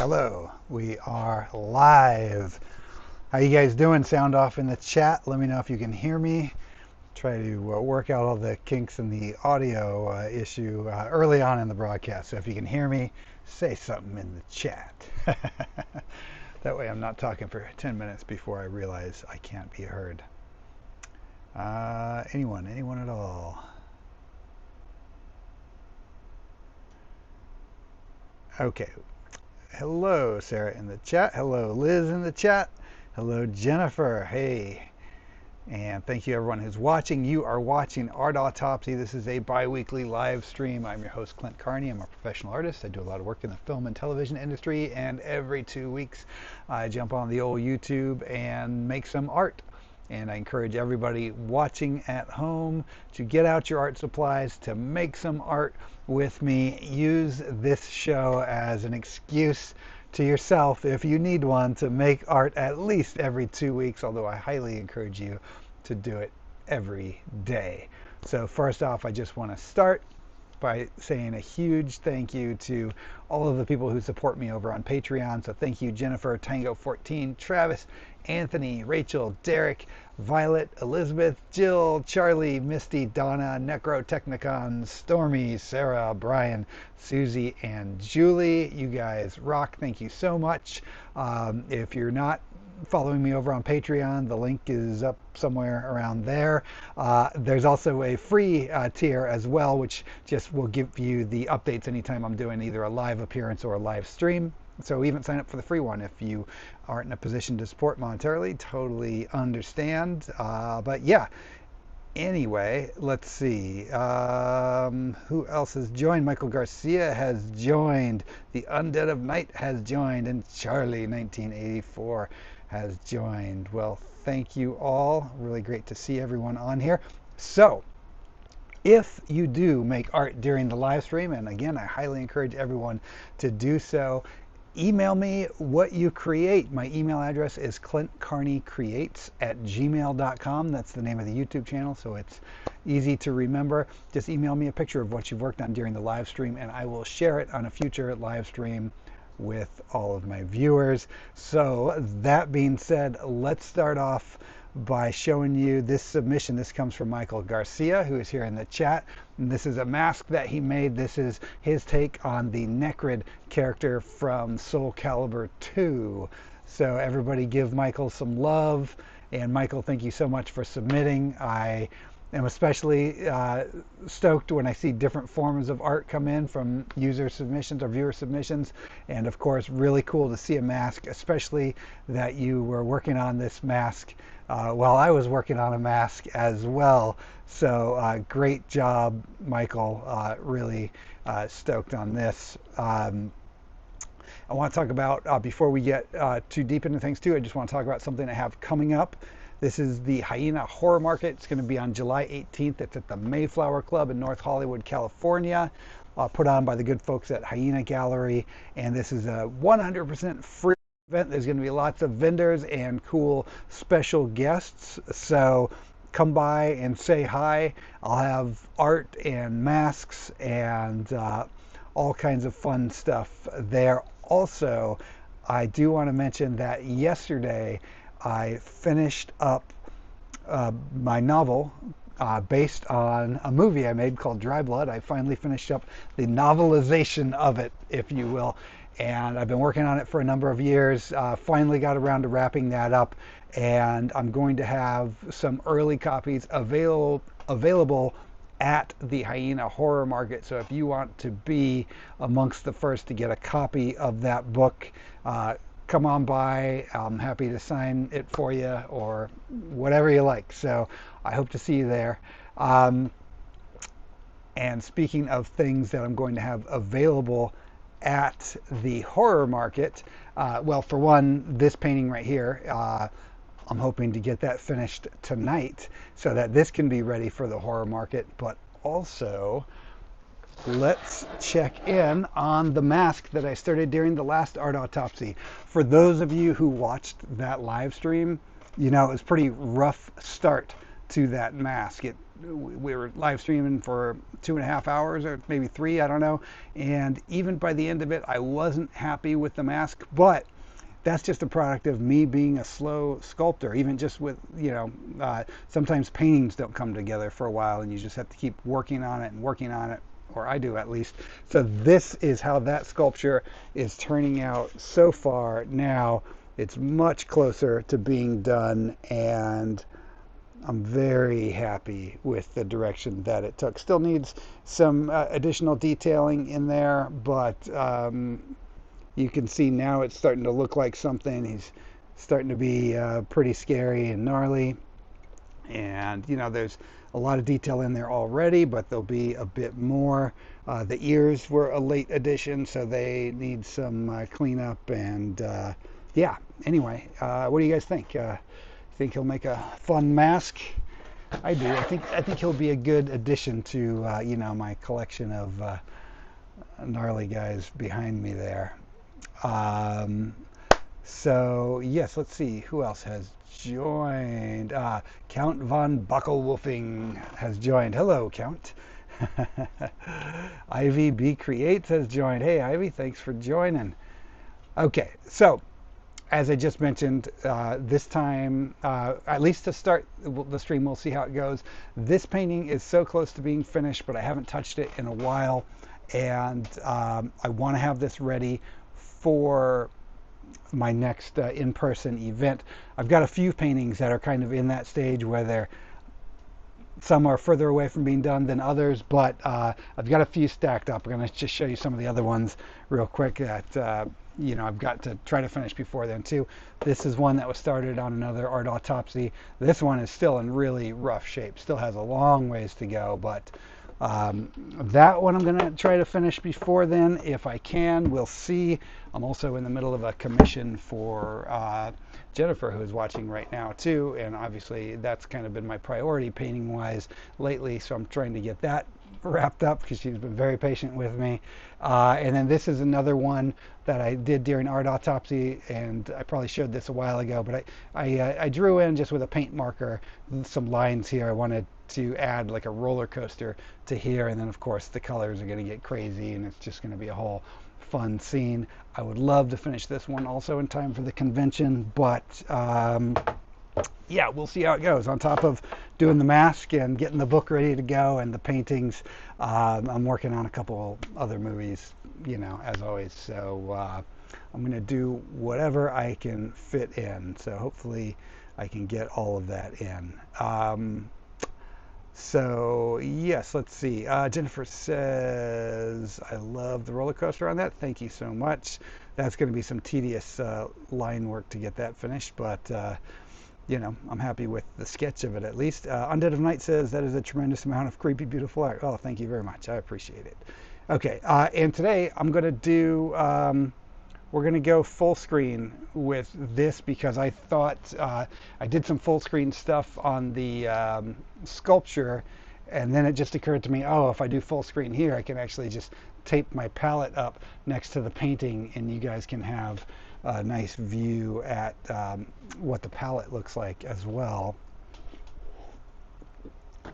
Hello, we are live. How you guys doing? Sound off in the chat. Let me know if you can hear me. Try to work out all the kinks in the audio issue early on in the broadcast. So if you can hear me, say something in the chat. That way I'm not talking for 10 minutes before I realize I can't be heard. Anyone at all? Okay. Hello, Sarah in the chat. Hello, Liz in the chat. Hello, Jennifer. Hey. And thank you, everyone who's watching. You are watching Art Autopsy. This is a bi-weekly live stream. I'm your host, Clint Carney. I'm a professional artist. I do a lot of work in the film and television industry. And every 2 weeks, I jump on the old YouTube and make some art. And I encourage everybody watching at home to get out your art supplies, to make some art with me. Use this show as an excuse to yourself, if you need one, to make art at least every 2 weeks, although I highly encourage you to do it every day. So first off, I just want to start by saying a huge thank you to all of the people who support me over on Patreon. So thank you, Jennifer, Tango14, Travis, Anthony, Rachel, Derek, Violet, Elizabeth, Jill, Charlie, Misty, Donna, Necrotechnicon, Stormy, Sarah, Brian, Susie, and Julie. You guys rock. Thank you so much. If you're not following me over on Patreon, the link is up somewhere around there. There's also a free tier as well, which just will give you the updates anytime I'm doing either a live appearance or a live stream. So even sign up for the free one if you aren't in a position to support monetarily. Totally understand. But yeah, anyway, let's see. Who else has joined? Michael Garcia has joined. The Undead of Night has joined. And Charlie, 1984, has joined. Well, thank you all. Really great to see everyone on here. So, if you do make art during the live stream, and again, I highly encourage everyone to do so, email me what you create. My email address is clintcarneycreates@gmail.com. That's the name of the YouTube channel, so it's easy to remember. Just email me a picture of what you've worked on during the live stream, and I will share it on a future live stream with all of my viewers. So that being said, let's start off by showing you this submission. This comes from Michael Garcia, who is here in the chat. And this is a mask that he made. This is his take on the Necrid character from Soul Calibur 2. So everybody give Michael some love. And Michael, thank you so much for submitting. I am especially stoked when I see different forms of art come in from user submissions or viewer submissions. And of course, really cool to see a mask, especially that you were working on this mask while I was working on a mask as well. So great job, Michael. Really stoked on this. I want to talk about, before we get too deep into things too, I just want to talk about something I have coming up. This is the Hyena Horror Market. It's going to be on July 18th. It's at the Mayflower Club in North Hollywood, California, put on by the good folks at Hyena Gallery. And this is a 100% free event. There's going to be lots of vendors and cool special guests. So come by and say hi. I'll have art and masks and all kinds of fun stuff there. Also, I do want to mention that yesterday I finished up my novel based on a movie I made called Dry Blood. I finally finished up the novelization of it, if you will. And I've been working on it for a number of years. Finally got around to wrapping that up. And I'm going to have some early copies available at the Hyena Horror Market. So if you want to be amongst the first to get a copy of that book, come on by. I'm happy to sign it for you or whatever you like. So I hope to see you there. And speaking of things that I'm going to have available at the horror market, well, for one, this painting right here, I'm hoping to get that finished tonight so that this can be ready for the horror market. But also, let's check in on the mask that I started during the last Art Autopsy. For those of you who watched that live stream, you know, it was a pretty rough start to that mask. It we were live streaming for 2.5 hours or maybe 3, I don't know. And even by the end of it, I wasn't happy with the mask, but that's just a product of me being a slow sculptor. Even just with, sometimes paintings don't come together for a while and you just have to keep working on it and working on it, or I do at least. So this is how that sculpture is turning out so far. Now it's much closer to being done, and I'm very happy with the direction that it took. Still needs some additional detailing in there, but you can see now it's starting to look like something. He's starting to be pretty scary and gnarly. And, there's a lot of detail in there already, but there'll be a bit more. The ears were a late addition, so they need some cleanup. And, yeah, anyway, what do you guys think? Think he'll make a fun mask? I do. I think he'll be a good addition to, my collection of gnarly guys behind me there. So yes, let's see who else has joined. Count von Buckelwolfing has joined. Hello, Count. Ivy B Creates has joined. Hey, Ivy, thanks for joining. Okay, so as I just mentioned, this time, at least to start the stream, we'll see how it goes. This painting is so close to being finished, but I haven't touched it in a while, and I want to have this ready for my next in-person event. I've got a few paintings that are kind of in that stage where some are further away from being done than others, but I've got a few stacked up. I'm going to just show you some of the other ones real quick that I've got to try to finish before then too. This is one that was started on another art autopsy. This one is still in really rough shape, still has a long ways to go, but that one I'm going to try to finish before then if I can. We'll see. I'm also in the middle of a commission for Jennifer, who is watching right now too, and obviously that's kind of been my priority painting wise lately, so I'm trying to get that wrapped up because she's been very patient with me. And then this is another one that I did during art autopsy, and I probably showed this a while ago, but I drew in just with a paint marker some lines here. I wanted to add like a roller coaster to here, and then of course the colors are going to get crazy and it's just going to be a whole fun scene. I would love to finish this one also in time for the convention, but yeah, we'll see how it goes. On top of doing the mask and getting the book ready to go and the paintings, I'm working on a couple other movies, as always. So I'm going to do whatever I can fit in. So hopefully I can get all of that in. So yes, let's see. Jennifer says, I love the roller coaster on that. Thank you so much. That's going to be some tedious line work to get that finished, but I'm happy with the sketch of it at least. Undead of Night says, that is a tremendous amount of creepy, beautiful art. Oh, thank you very much. I appreciate it. Okay, and today I'm going to do, we're going to go full screen with this because I thought I did some full screen stuff on the sculpture, and then it just occurred to me, oh, if I do full screen here, I can actually just tape my palette up next to the painting, and you guys can have a nice view at what the palette looks like as well,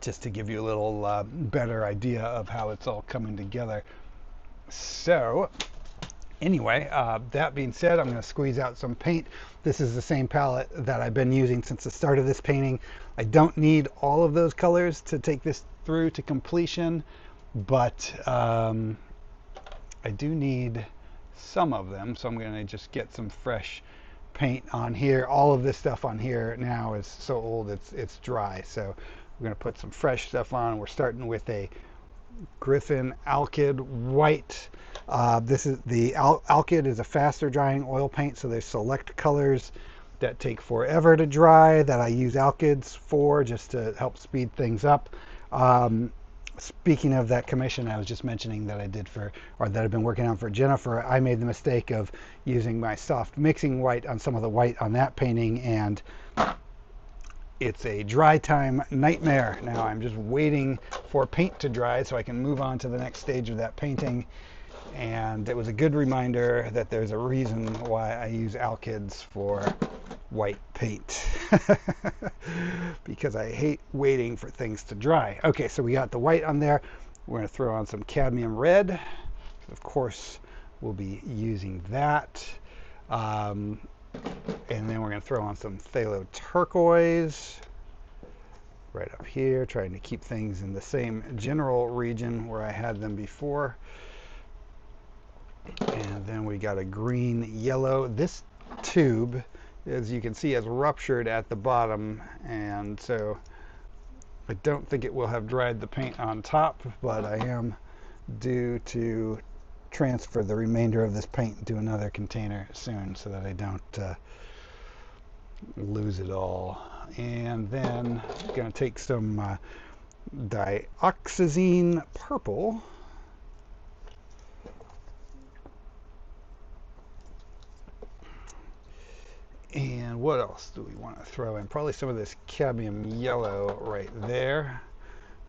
just to give you a little better idea of how it's all coming together. So anyway, that being said, I'm going to squeeze out some paint. This is the same palette that I've been using since the start of this painting. I don't need all of those colors to take this through to completion, but I do need some of them, so I'm going to just get some fresh paint on here. All of this stuff on here now is so old it's dry, so we're going to put some fresh stuff on. We're starting with a Griffin Alkyd white. This is the Alkyd is a faster drying oil paint, so there's select colors that take forever to dry that I use Alkyds for, just to help speed things up. Speaking of that commission I was just mentioning that I did for, or that I've been working on for Jennifer, I made the mistake of using my soft mixing white on some of the white on that painting, and it's a dry time nightmare. Now I'm just waiting for paint to dry so I can move on to the next stage of that painting. And it was a good reminder that there's a reason why I use Alkyds for white paint because I hate waiting for things to dry. Okay, so we got the white on there. We're going to throw on some cadmium red. Of course, we'll be using that. And then we're going to throw on some phthalo turquoise right up here, trying to keep things in the same general region where I had them before. And then we got a green yellow. This tube, as you can see, has ruptured at the bottom, and so I don't think it will have dried the paint on top, but I am due to transfer the remainder of this paint into another container soon so that I don't lose it all. And then I'm going to take some dioxazine purple. And what else do we want to throw in? Probably some of this cadmium yellow right there.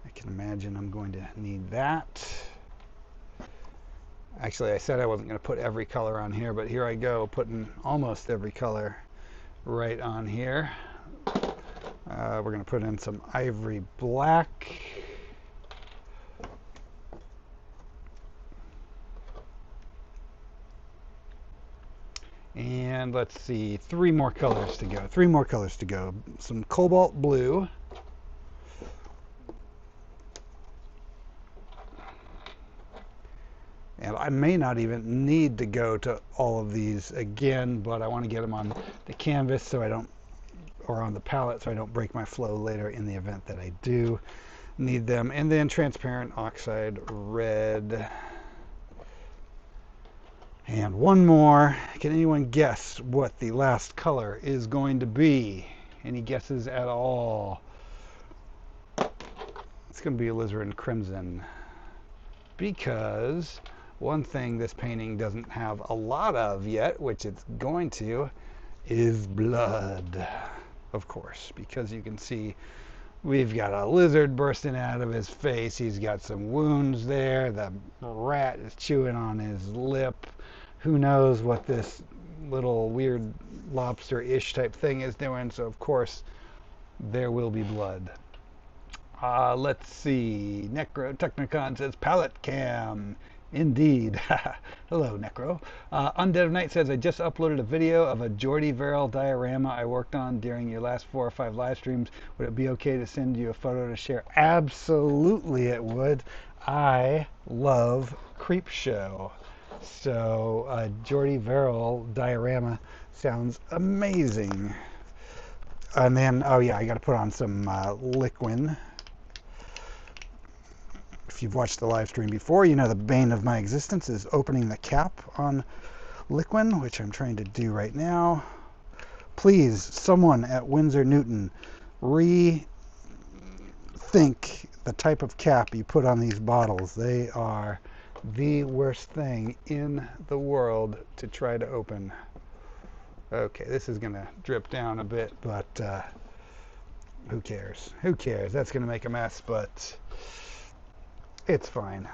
I can imagine I'm going to need that. Actually, I said I wasn't going to put every color on here, but here I go, putting almost every color right on here. We're going to put in some ivory black. And let's see, three more colors to go. Some cobalt blue. And I may not even need to go to all of these again, but I want to get them on the canvas so I don't, or on the palette so I don't break my flow later in the event that I do need them. And then transparent oxide red. And one more. Can anyone guess what the last color is going to be? Any guesses at all? It's going to be alizarin crimson. Because one thing this painting doesn't have a lot of yet, which it's going to, is blood. Of course, because you can see we've got a lizard bursting out of his face. He's got some wounds there. The rat is chewing on his lip. Who knows what this little weird lobster-ish type thing is doing. So, of course, there will be blood. Let's see. Necro Technicon says palette cam. Indeed. Hello, Necro. Undead of Night says, I just uploaded a video of a Jordy Verrill diorama I worked on during your last 4 or 5 live streams. Would it be okay to send you a photo to share? Absolutely it would. I love Creepshow. So Jordy Verrill diorama sounds amazing. And then, oh yeah, I got to put on some liquid. If you've watched the live stream before, you know the bane of my existence is opening the cap on liquid, which I'm trying to do right now. Please, someone at Winsor Newton, rethink the type of cap you put on these bottles. They are the worst thing in the world to try to open. Okay, this is going to drip down a bit, but who cares? Who cares? That's going to make a mess, but it's fine.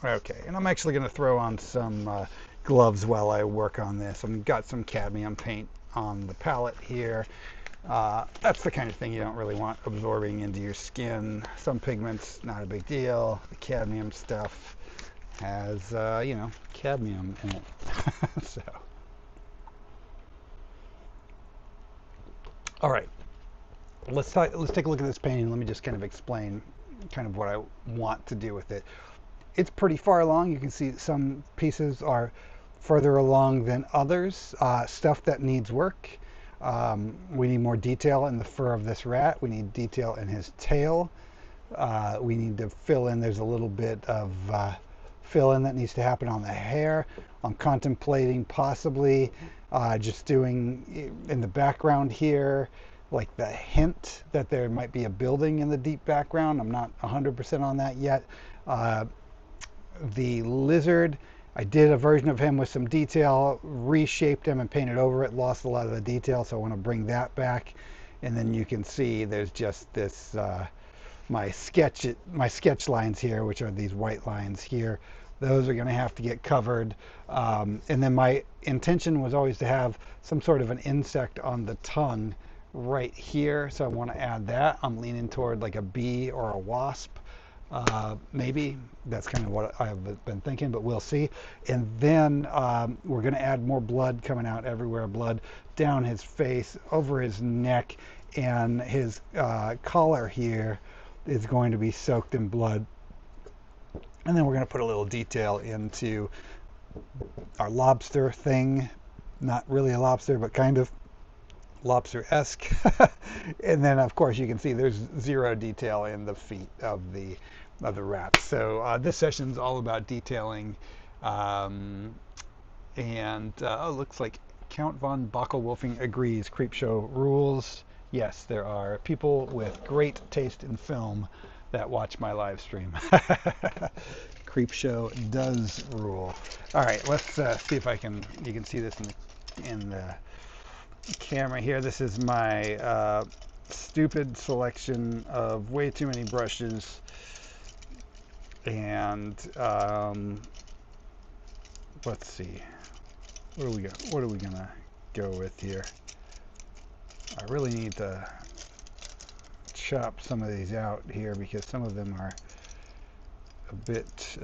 Okay, and I'm actually going to throw on some gloves while I work on this. I've got some cadmium paint on the palette here. That's the kind of thing you don't really want absorbing into your skin. Some pigments, not a big deal. The cadmium stuff has, you know, cadmium in it. So, all right. Let's take a look at this painting. Let me just kind of explain kind of what I want to do with it. It's pretty far along. You can see some pieces are further along than others. Stuff that needs work. We need more detail in the fur of this rat. We need detail in his tail. We need to fill in. There's a little bit of fill in that needs to happen on the hair. I'm contemplating possibly just doing in the background here, like the hint that there might be a building in the deep background. I'm not 100% on that yet. The lizard, I did a version of him with some detail, reshaped him and painted over it, lost a lot of the detail, so I want to bring that back. And then you can see there's just this my sketch lines here, which are these white lines here. Those are going to have to get covered. And then my intention was always to have some sort of an insect on the tongue right here. So I want to add that. I'm leaning toward like a bee or a wasp. Maybe that's kind of what I've been thinking, but we'll see. And then we're going to add more blood coming out everywhere. Blood down his face, over his neck, and his collar here is going to be soaked in blood. And then we're going to put a little detail into our lobster thing. Not really a lobster, but kind of lobster-esque. And then, of course, you can see there's zero detail in the feet of the rat. So this session's all about detailing. It looks like Count von Bockelwolfing agrees. Creepshow rules. Yes, there are people with great taste in film that watch my live stream. Creepshow does rule. All right, let's see if you can see this in the camera here. This is my stupid selection of way too many brushes, and let's see, what are we gonna go with here? I really need to chop some of these out here because some of them are a bit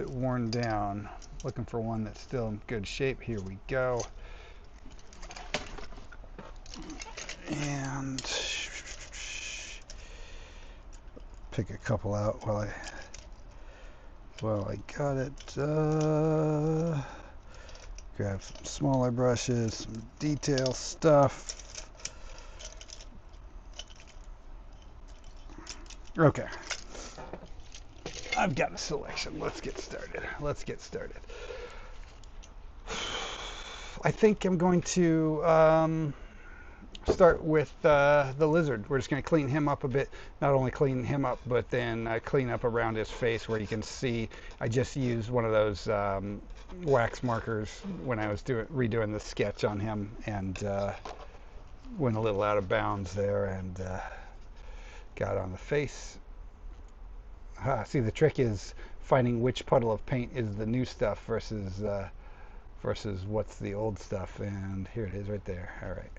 worn down. Looking for one that's still in good shape. Here we go. And pick a couple out while I got it. Grab some smaller brushes, some detail stuff. Okay, I've got a selection. Let's get started. I think I'm going to start with the lizard. We're just going to clean him up a bit. Not only clean him up, but then clean up around his face where you can see. I just used one of those wax markers when I was redoing the sketch on him, and went a little out of bounds there and got on the face. See, the trick is finding which puddle of paint is the new stuff versus what's the old stuff. And here it is right there. All right.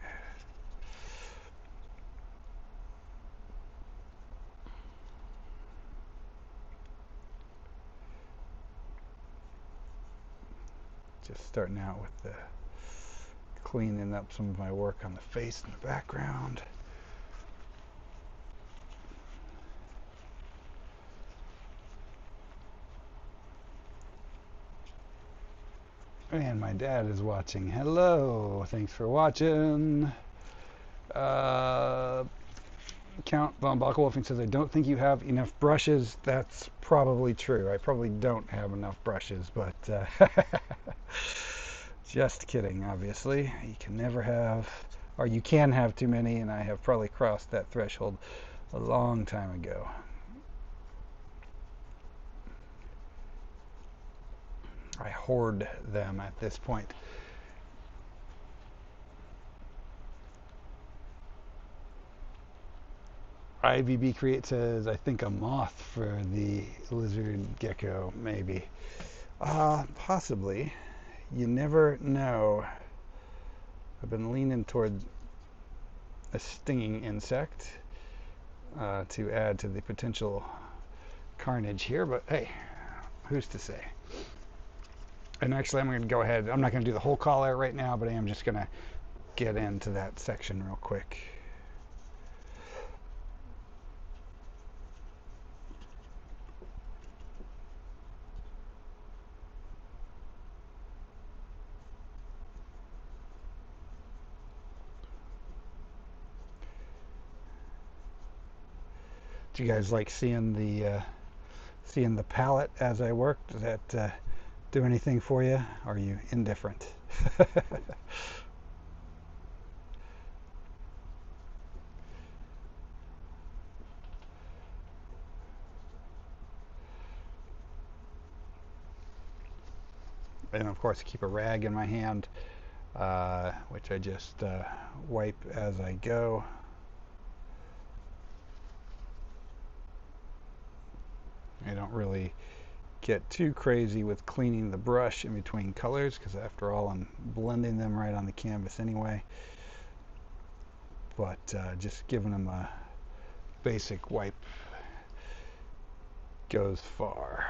Just starting out with the cleaning up some of my work on the face in the background. And my dad is watching. Hello, thanks for watching. Count von Bockelwolfing says, I don't think you have enough brushes. That's probably true. I probably don't have enough brushes, but just kidding, obviously. You can never have, or you can have too many, and I have probably crossed that threshold a long time ago. I hoard them at this point. IVB Create says, I think a moth for the lizard gecko, maybe. Possibly. You never know. I've been leaning toward a stinging insect to add to the potential carnage here, but hey, who's to say? And actually, I'm going to go ahead. I'm not going to do the whole collar right now, but I am just going to get into that section real quick. Do you guys like seeing the palette as I work? Does that do anything for you? Or are you indifferent? And of course, I keep a rag in my hand, which I just wipe as I go. I don't really get too crazy with cleaning the brush in between colors because after all I'm blending them right on the canvas anyway, but just giving them a basic wipe goes far.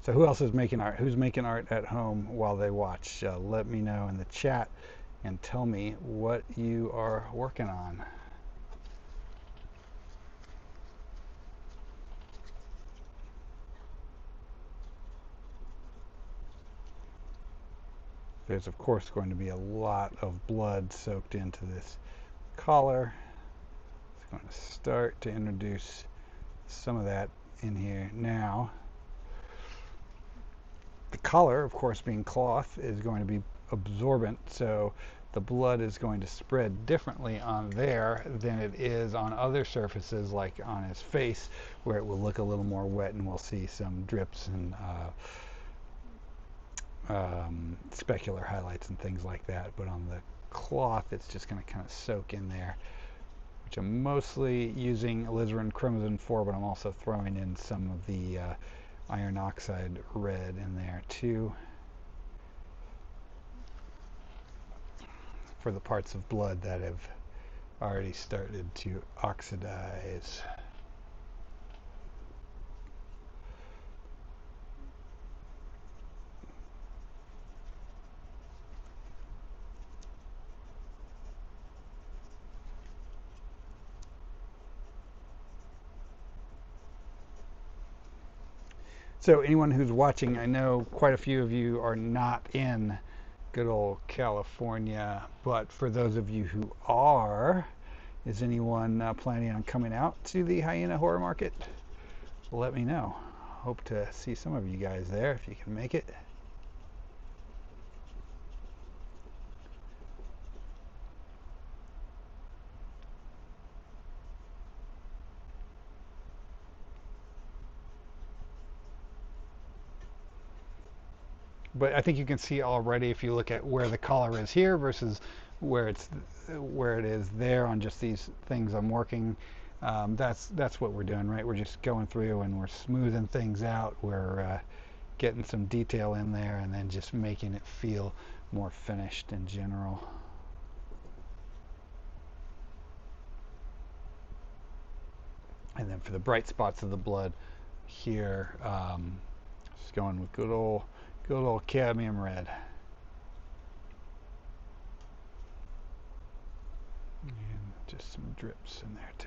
So who else is making art? Who's making art at home while they watch? Let me know in the chat and tell me what you are working on. There's of course going to be a lot of blood soaked into this collar. It's going to start to introduce some of that in here now. The collar, of course, being cloth, is going to be absorbent, so the blood is going to spread differently on there than it is on other surfaces like on his face, where it will look a little more wet and we'll see some drips and specular highlights and things like that. But on the cloth, it's just going to kind of soak in there, which I'm mostly using alizarin crimson for, but I'm also throwing in some of the iron oxide red in there too for the parts of blood that have already started to oxidize. So anyone who's watching, I know quite a few of you are not in good old California, but for those of you who are, is anyone planning on coming out to the Hyena Horror Market? Let me know. Hope to see some of you guys there if you can make it. But I think you can see already if you look at where the collar is here versus where it is there on just these things I'm working. That's what we're doing, right? We're just going through and we're smoothing things out. We're getting some detail in there and then just making it feel more finished in general. And then for the bright spots of the blood here, just going with good old cadmium red. And just some drips in there too.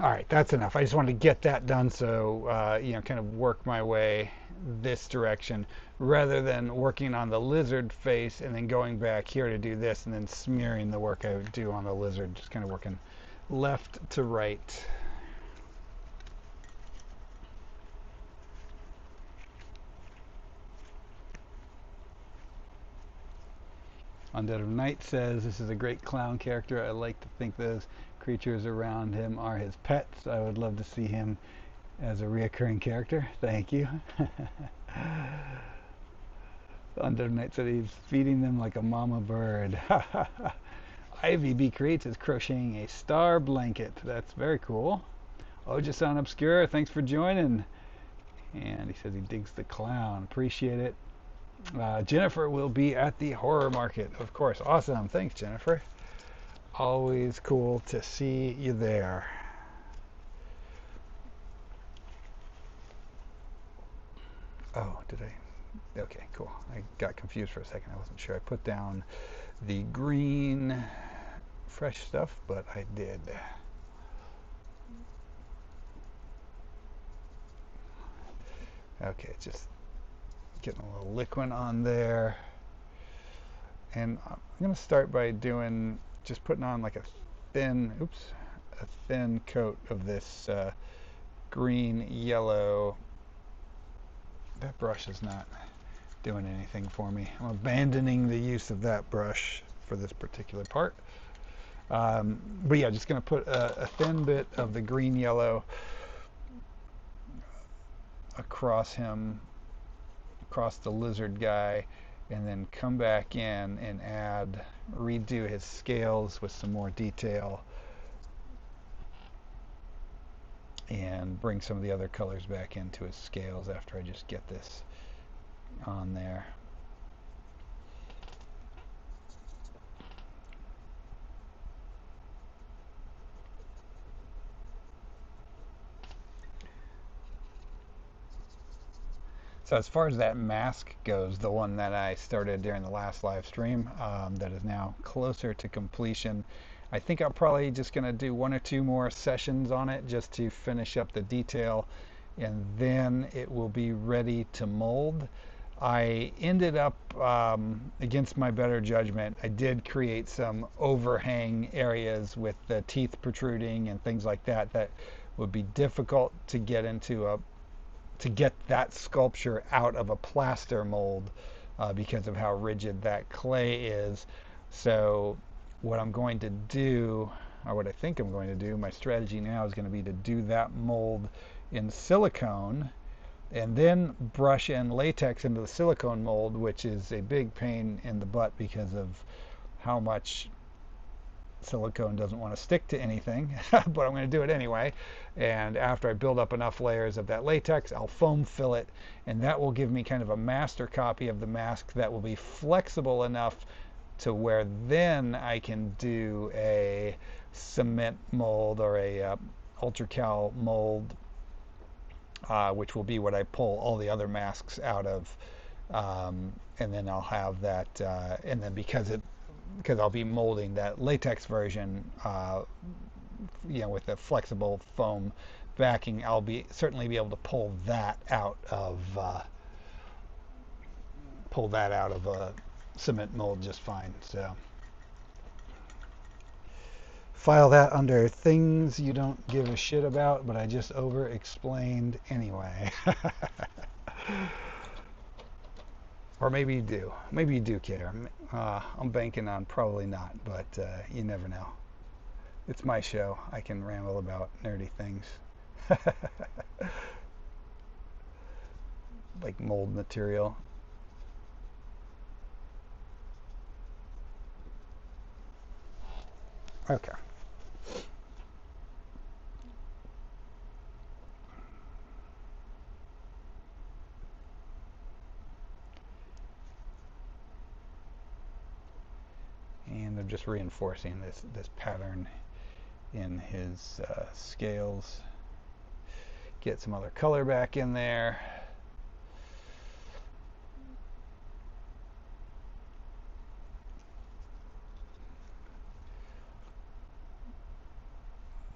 All right, that's enough. I just wanted to get that done, so you know, kind of work my way this direction rather than working on the lizard face and then going back here to do this and then smearing the work I would do on the lizard. Just kind of working left to right. Undead of Night says, this is a great clown character. I like to think those creatures around him are his pets. I would love to see him as a reoccurring character. Thank you. Undead of Night said he's feeding them like a mama bird. Ivy B Creates is crocheting a star blanket. That's very cool. Ojasan Obscure, thanks for joining. And he says he digs the clown. Appreciate it. Jennifer will be at the horror market, of course. Awesome. Thanks, Jennifer. Always cool to see you there. Oh, did I? Okay, cool. I got confused for a second. I wasn't sure. I put down the green fresh stuff, but I did. Okay, just getting a little liquid on there. And I'm going to start by doing, just putting on like a thin coat of this green yellow. That brush is not doing anything for me. I'm abandoning the use of that brush for this particular part. But yeah, just going to put a thin bit of the green yellow across him, across the lizard guy, and then come back in and redo his scales with some more detail and bring some of the other colors back into his scales after I just get this on there. So as far as that mask goes, the one that I started during the last live stream, that is now closer to completion, I think I'm probably just going to do 1 or 2 more sessions on it just to finish up the detail, and then it will be ready to mold. I ended up, against my better judgment, I did create some overhang areas with the teeth protruding and things like that that would be difficult to get that sculpture out of a plaster mold because of how rigid that clay is. So what I'm going to do, or what I think I'm going to do, my strategy now is going to be to do that mold in silicone and then brush in latex into the silicone mold, which is a big pain in the butt because of how much silicone doesn't want to stick to anything, but I'm going to do it anyway. And after I build up enough layers of that latex, I'll foam fill it, and that will give me kind of a master copy of the mask that will be flexible enough to where then I can do a cement mold or a ultracal mold, which will be what I pull all the other masks out of, and then I'll have that, and then because I'll be molding that latex version, with the flexible foam backing, I'll certainly be able to pull that out of a cement mold just fine. So file that under things you don't give a shit about, but I just over explained anyway. Or maybe you do. Maybe you do care. I'm banking on probably not, but you never know. It's my show. I can ramble about nerdy things. Like mold material. Okay. And I'm just reinforcing this pattern in his scales. Get some other color back in there.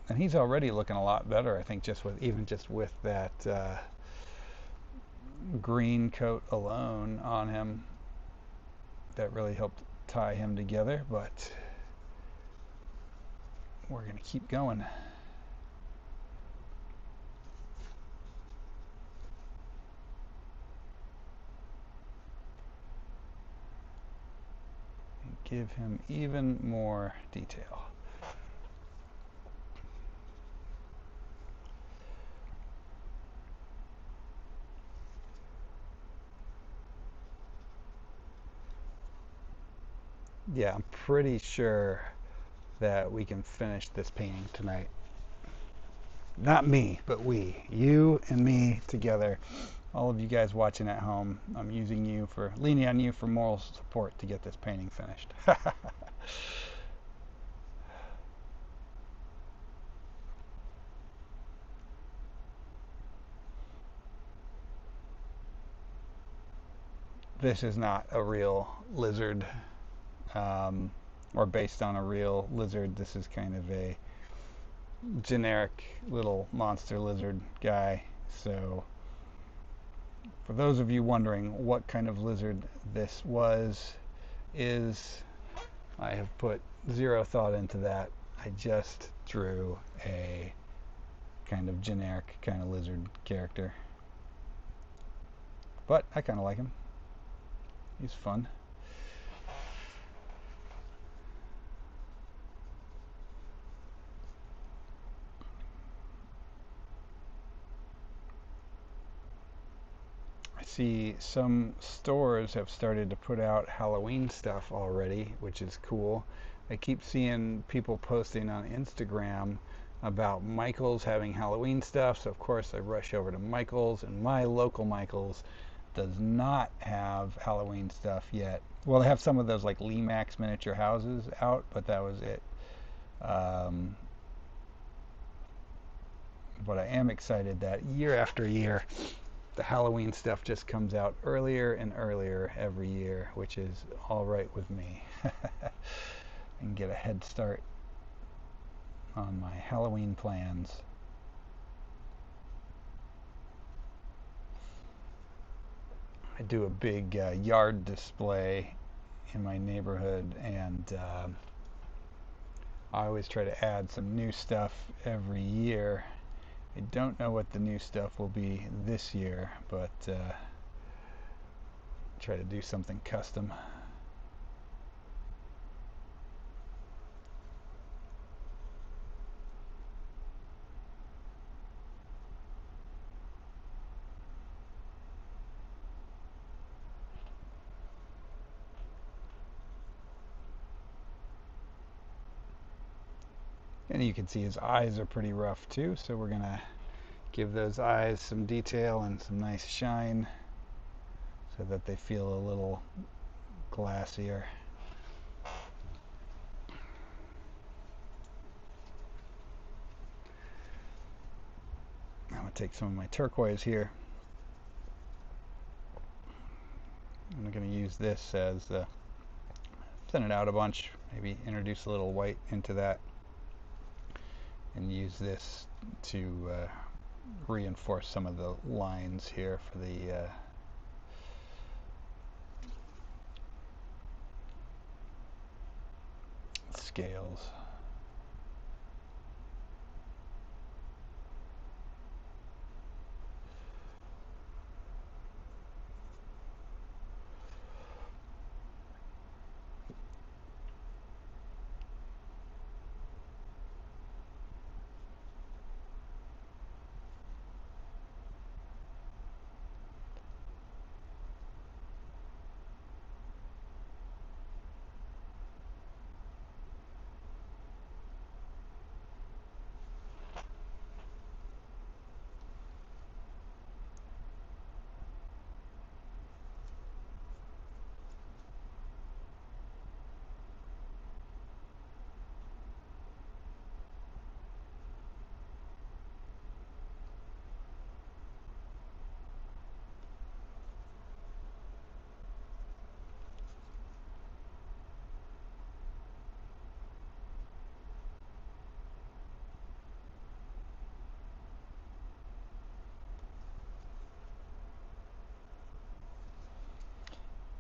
And he's already looking a lot better, I think, just with that green coat alone on him. That really helped tie him together, but we're going to keep going. And give him even more detail. Yeah, I'm pretty sure that we can finish this painting tonight. Not me, but we. You and me together. All of you guys watching at home, I'm leaning on you for moral support to get this painting finished. This is not a real lizard, or based on a real lizard. This is kind of a generic little monster lizard guy. So for those of you wondering what kind of lizard this is, I have put zero thought into that. I just drew a kind of generic kind of lizard character. But I kind of like him. He's fun. I see some stores have started to put out Halloween stuff already, which is cool. I keep seeing people posting on Instagram about Michael's having Halloween stuff, so of course I rush over to Michael's, and my local Michael's does not have Halloween stuff yet. Well, they have some of those like Max miniature houses out, but that was it. Um, but I am excited that year after year, the Halloween stuff just comes out earlier and earlier every year, which is all right with me. And get a head start on my Halloween plans. I do a big yard display in my neighborhood, and I always try to add some new stuff every year. I don't know what the new stuff will be this year, but try to do something custom. And you can see his eyes are pretty rough too, so we're gonna give those eyes some detail and some nice shine so that they feel a little glassier. I'm gonna take some of my turquoise here. I'm gonna use this as thin it out a bunch, maybe introduce a little white into that, and use this to reinforce some of the lines here for the scales.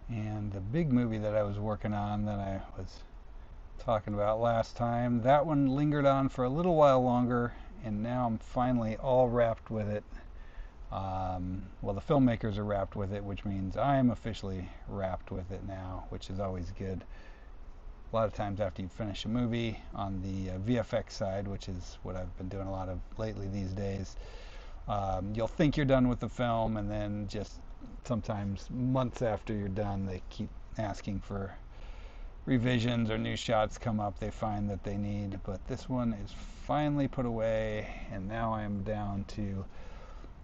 And the big movie that I was working on that I was talking about last time, that one lingered on for a little while longer, and now I'm finally all wrapped with it. Well, the filmmakers are wrapped with it, which means I'm officially wrapped with it now, which is always good. A lot of times after you finish a movie on the VFX side, which is what I've been doing a lot of lately these days, you'll think you're done with the film, and then just sometimes months after you're done, they keep asking for revisions or new shots come up they find that they need. But this one is finally put away, and now I'm down to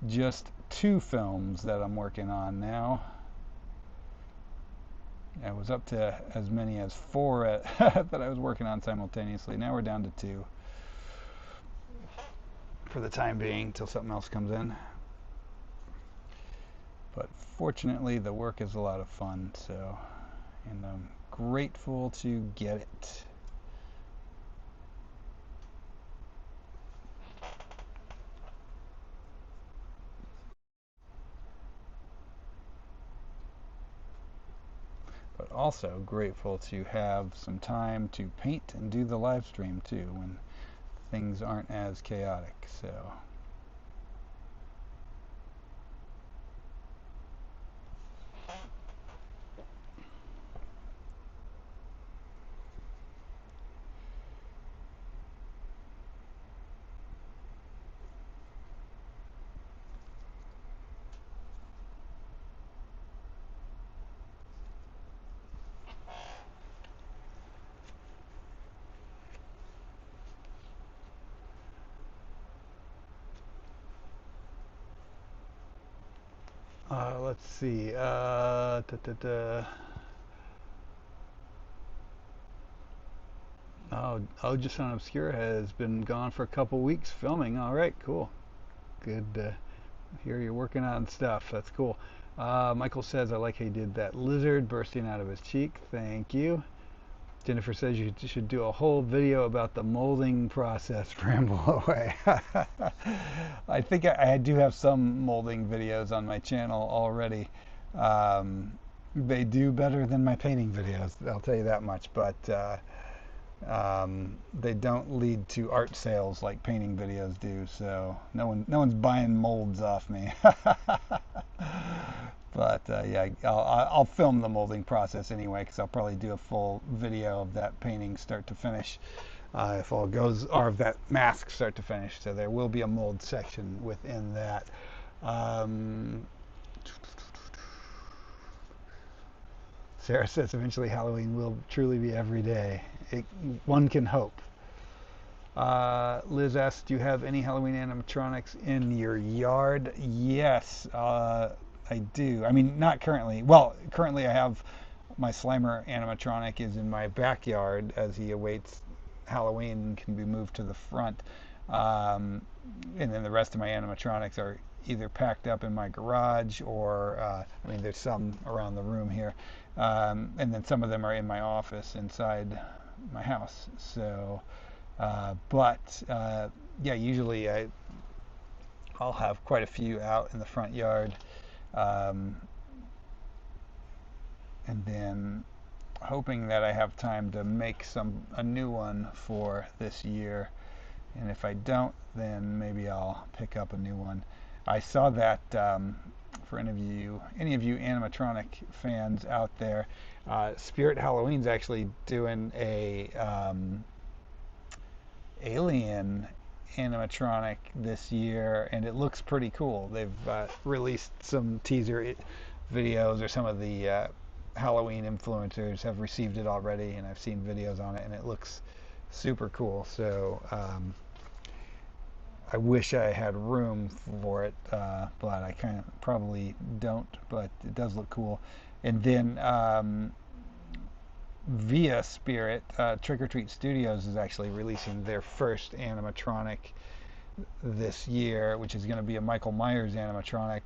just 2 films that I'm working on now. I was up to as many as 4 that I was working on simultaneously. Now we're down to 2 for the time being till something else comes in. But fortunately, the work is a lot of fun, so, and I'm grateful to get it. But also grateful to have some time to paint and do the live stream too when things aren't as chaotic. So Let's see. Oh, Just on Obscure has been gone for a couple weeks filming. All right, cool. Good to hear you're working on stuff. That's cool. Michael says, I like how you did that lizard bursting out of his cheek. Thank you. Jennifer says you should do a whole video about the molding process for Ramble Away. I think I do have some molding videos on my channel already. They do better than my painting videos, I'll tell you that much, but they don't lead to art sales like painting videos do, so no one's buying molds off me. But yeah, I'll film the molding process anyway, because I'll probably do a full video of that painting start to finish, if all goes, or of that mask start to finish. So there will be a mold section within that. Sarah says eventually Halloween will truly be every day. One can hope. Liz asks, do you have any Halloween animatronics in your yard? Yes, I do. I mean, not currently. Well, currently I have my Slimer animatronic is in my backyard as he awaits Halloween and can be moved to the front. And then the rest of my animatronics are either packed up in my garage or, I mean, there's some around the room here. And then some of them are in my office inside my house. So, yeah, usually I'll have quite a few out in the front yard. And then hoping that I have time to make a new one for this year, and if I don't, then maybe I'll pick up a new one. I saw that for any of you animatronic fans out there, Spirit Halloween's actually doing a alien animatronic this year, and it looks pretty cool. They've released some teaser videos, or some of the Halloween influencers have received it already, and I've seen videos on it, and it looks super cool. So I wish I had room for it, but I kind of probably don't, but it does look cool. And then via Spirit, Trick or Treat Studios is actually releasing their first animatronic this year, which is going to be a Michael Myers animatronic,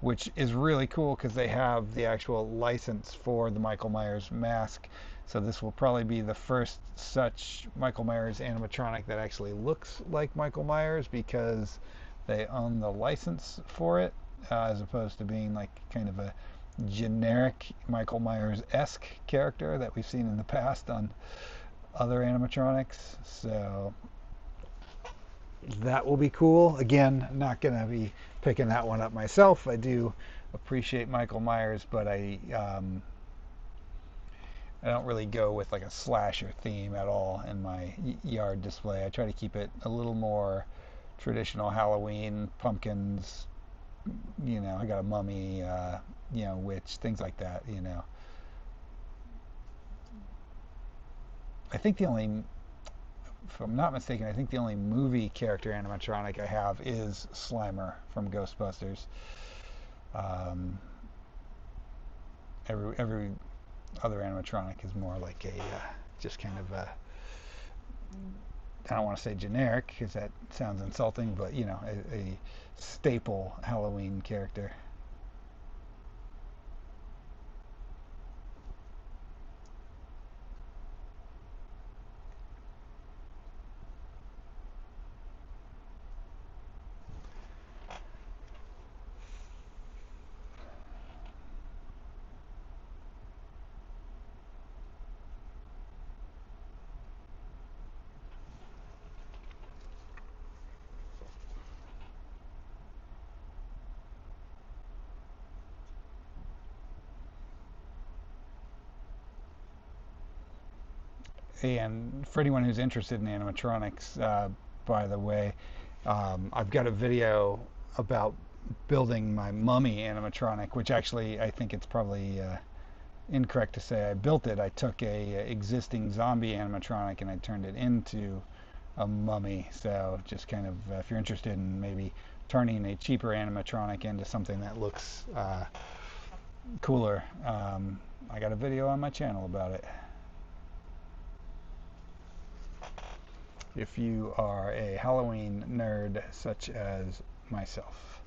which is really cool because they have the actual license for the Michael Myers mask. So this will probably be the first such Michael Myers animatronic that actually looks like Michael Myers, because they own the license for it, as opposed to being like kind of a generic Michael Myers-esque character that we've seen in the past on other animatronics. So that will be cool. Again, not going to be picking that one up myself. I do appreciate Michael Myers, but I don't really go with like a slasher theme at all in my yard display. I try to keep it a little more traditional Halloween, pumpkins, I got a mummy, witch, things like that, I think if I'm not mistaken, I think the only movie character animatronic I have is Slimer from Ghostbusters. Every other animatronic is more like just kind of I don't want to say generic because that sounds insulting, but a staple Halloween character. And for anyone who's interested in animatronics, by the way, I've got a video about building my mummy animatronic, which actually I think it's probably incorrect to say I built it. I took a existing zombie animatronic and I turned it into a mummy. So just kind of, if you're interested in maybe turning a cheaper animatronic into something that looks cooler. I got a video on my channel about it. If you are a Halloween nerd such as myself.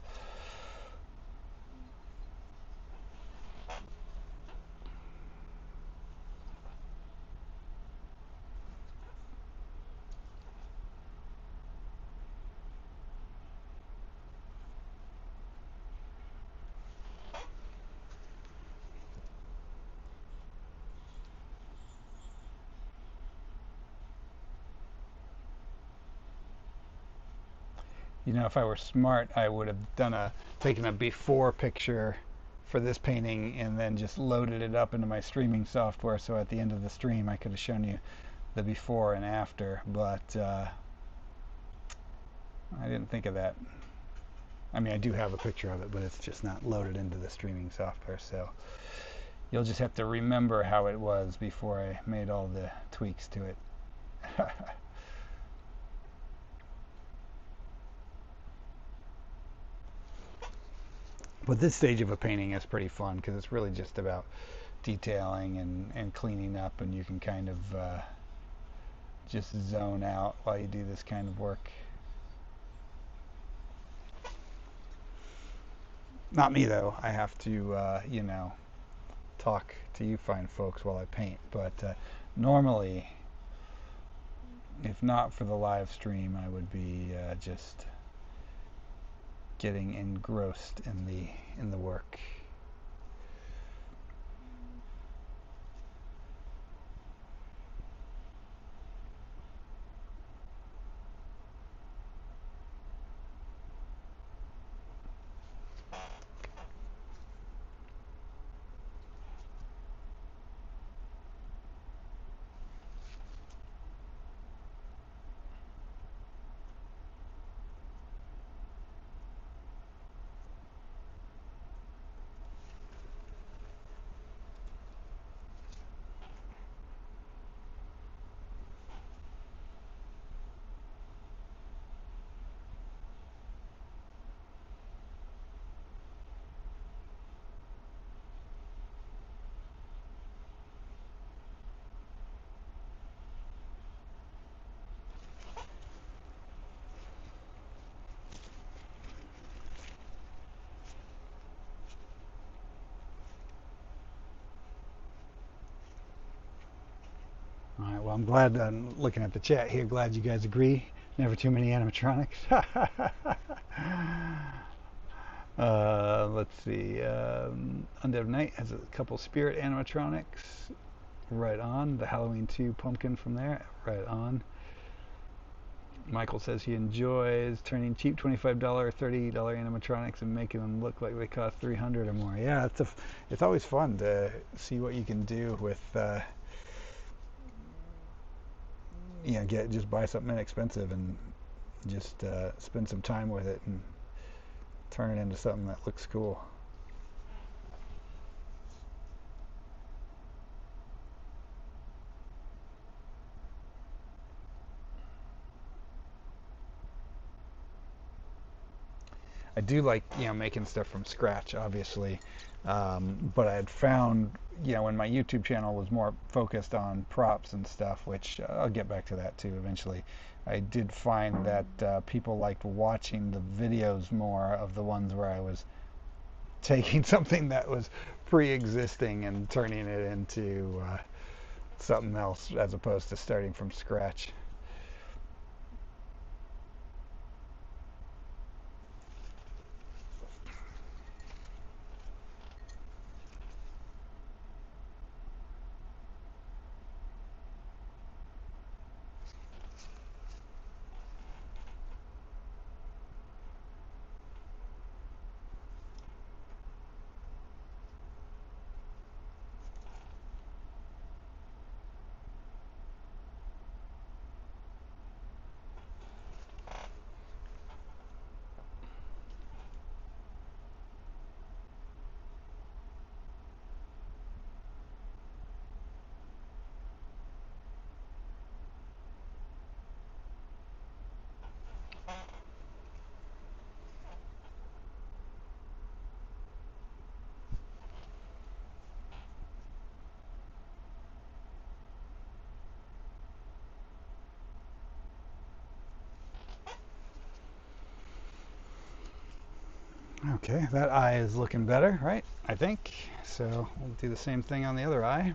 You know, if I were smart, I would have taken a before picture for this painting and then just loaded it up into my streaming software, so at the end of the stream I could have shown you the before and after, but I didn't think of that. I mean, I do have a picture of it, but it's just not loaded into the streaming software, so you'll just have to remember how it was before I made all the tweaks to it. But this stage of a painting is pretty fun because it's really just about detailing and cleaning up, and you can kind of just zone out while you do this kind of work. Not me though. I have to, you know, talk to you fine folks while I paint. But normally, if not for the live stream, I would be just getting engrossed in the work. All right, well, I'm glad, looking at the chat here, glad you guys agree. Never too many animatronics. Let's see. Undead Knight has a couple spirit animatronics. Right on. The Halloween 2 pumpkin from there. Right on. Michael says he enjoys turning cheap $25, $30 animatronics and making them look like they cost $300 or more. Yeah, it's always fun to see what you can do with, you know, just buy something inexpensive and just spend some time with it and turn it into something that looks cool. I do like, you know, making stuff from scratch, obviously, but I had found, you know, when my YouTube channel was more focused on props and stuff, which I'll get back to that too eventually, I did find that people liked watching the videos more of the ones where I was taking something that was pre-existing and turning it into something else as opposed to starting from scratch. Okay, that eye is looking better, right? I think. So we'll do the same thing on the other eye.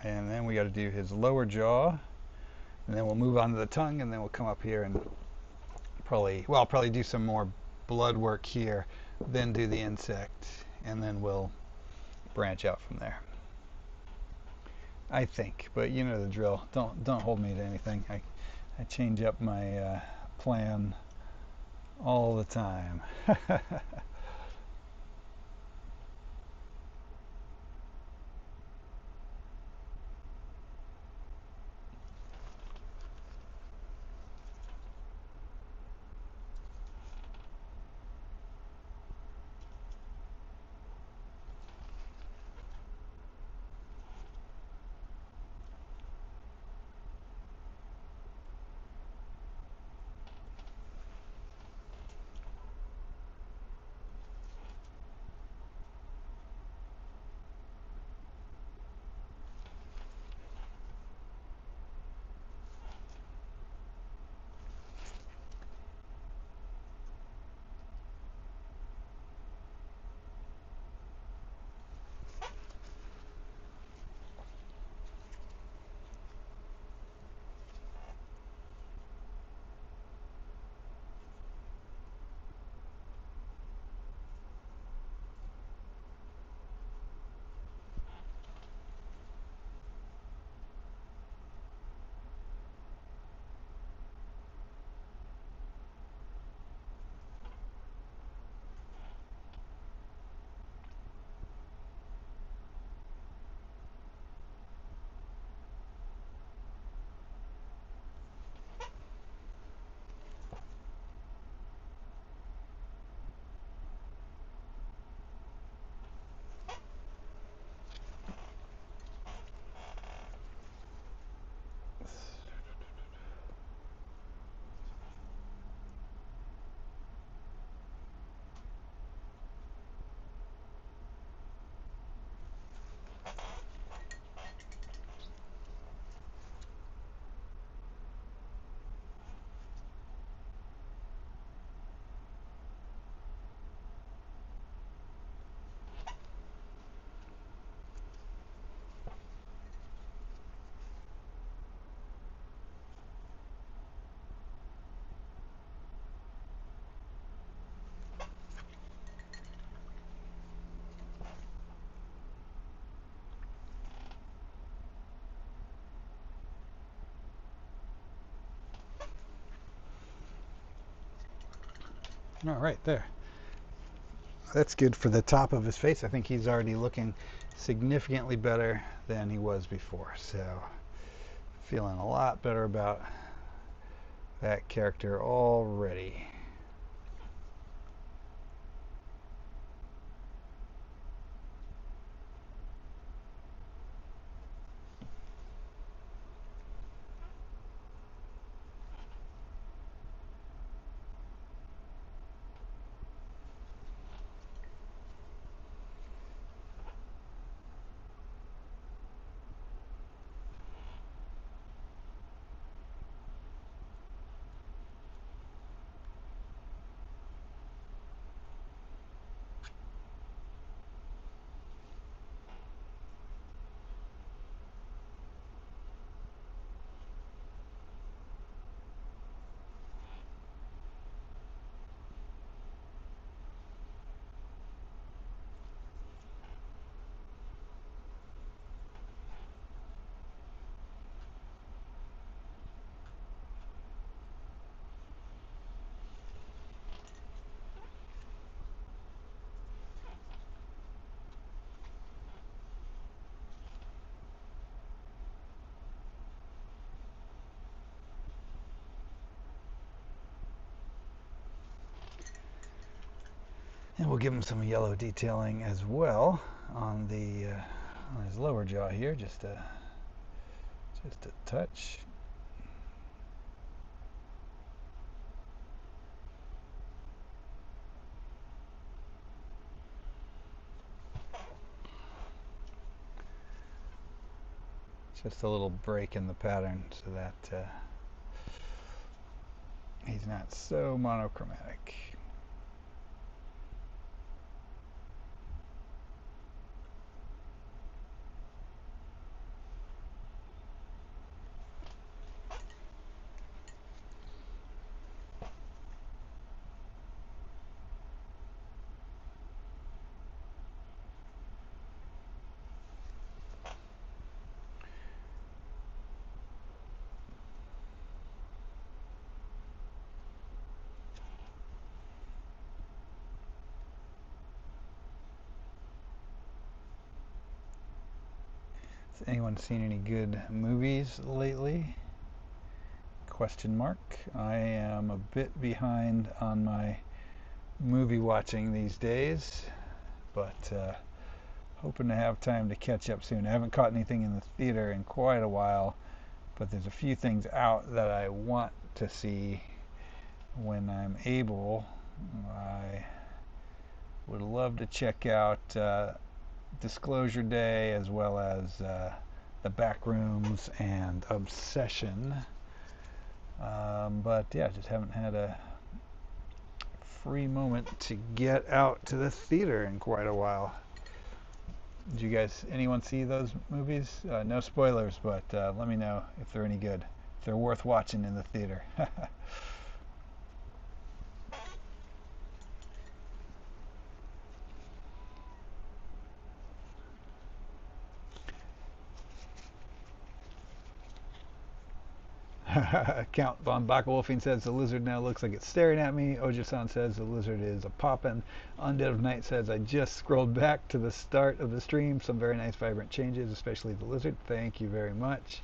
And then we got to do his lower jaw, and then we'll move on to the tongue, and then we'll come up here and I'll probably do some more blood work here, then do the insect, and then we'll branch out from there. I think, but you know the drill. Don't hold me to anything. I change up my plan all the time. All right, there. That's good for the top of his face. I think he's already looking significantly better than he was before. So feeling a lot better about that character already. And we'll give him some yellow detailing as well on the on his lower jaw here, just a touch. Just a little break in the pattern so that he's not so monochromatic. Has anyone seen any good movies lately? Question mark. I am a bit behind on my movie watching these days, but hoping to have time to catch up soon. I haven't caught anything in the theater in quite a while, but there's a few things out that I want to see when I'm able. I would love to check out Disclosure Day, as well as The Backrooms and Obsession. But yeah, just haven't had a free moment to get out to the theater in quite a while. Did you guys, anyone see those movies? No spoilers, but let me know if they're any good. If they're worth watching in the theater. Count von Backwolfing says the lizard now looks like it's staring at me. Ojasan says the lizard is a poppin'. Undead of Night says I just scrolled back to the start of the stream. Some very nice vibrant changes, especially the lizard. Thank you very much.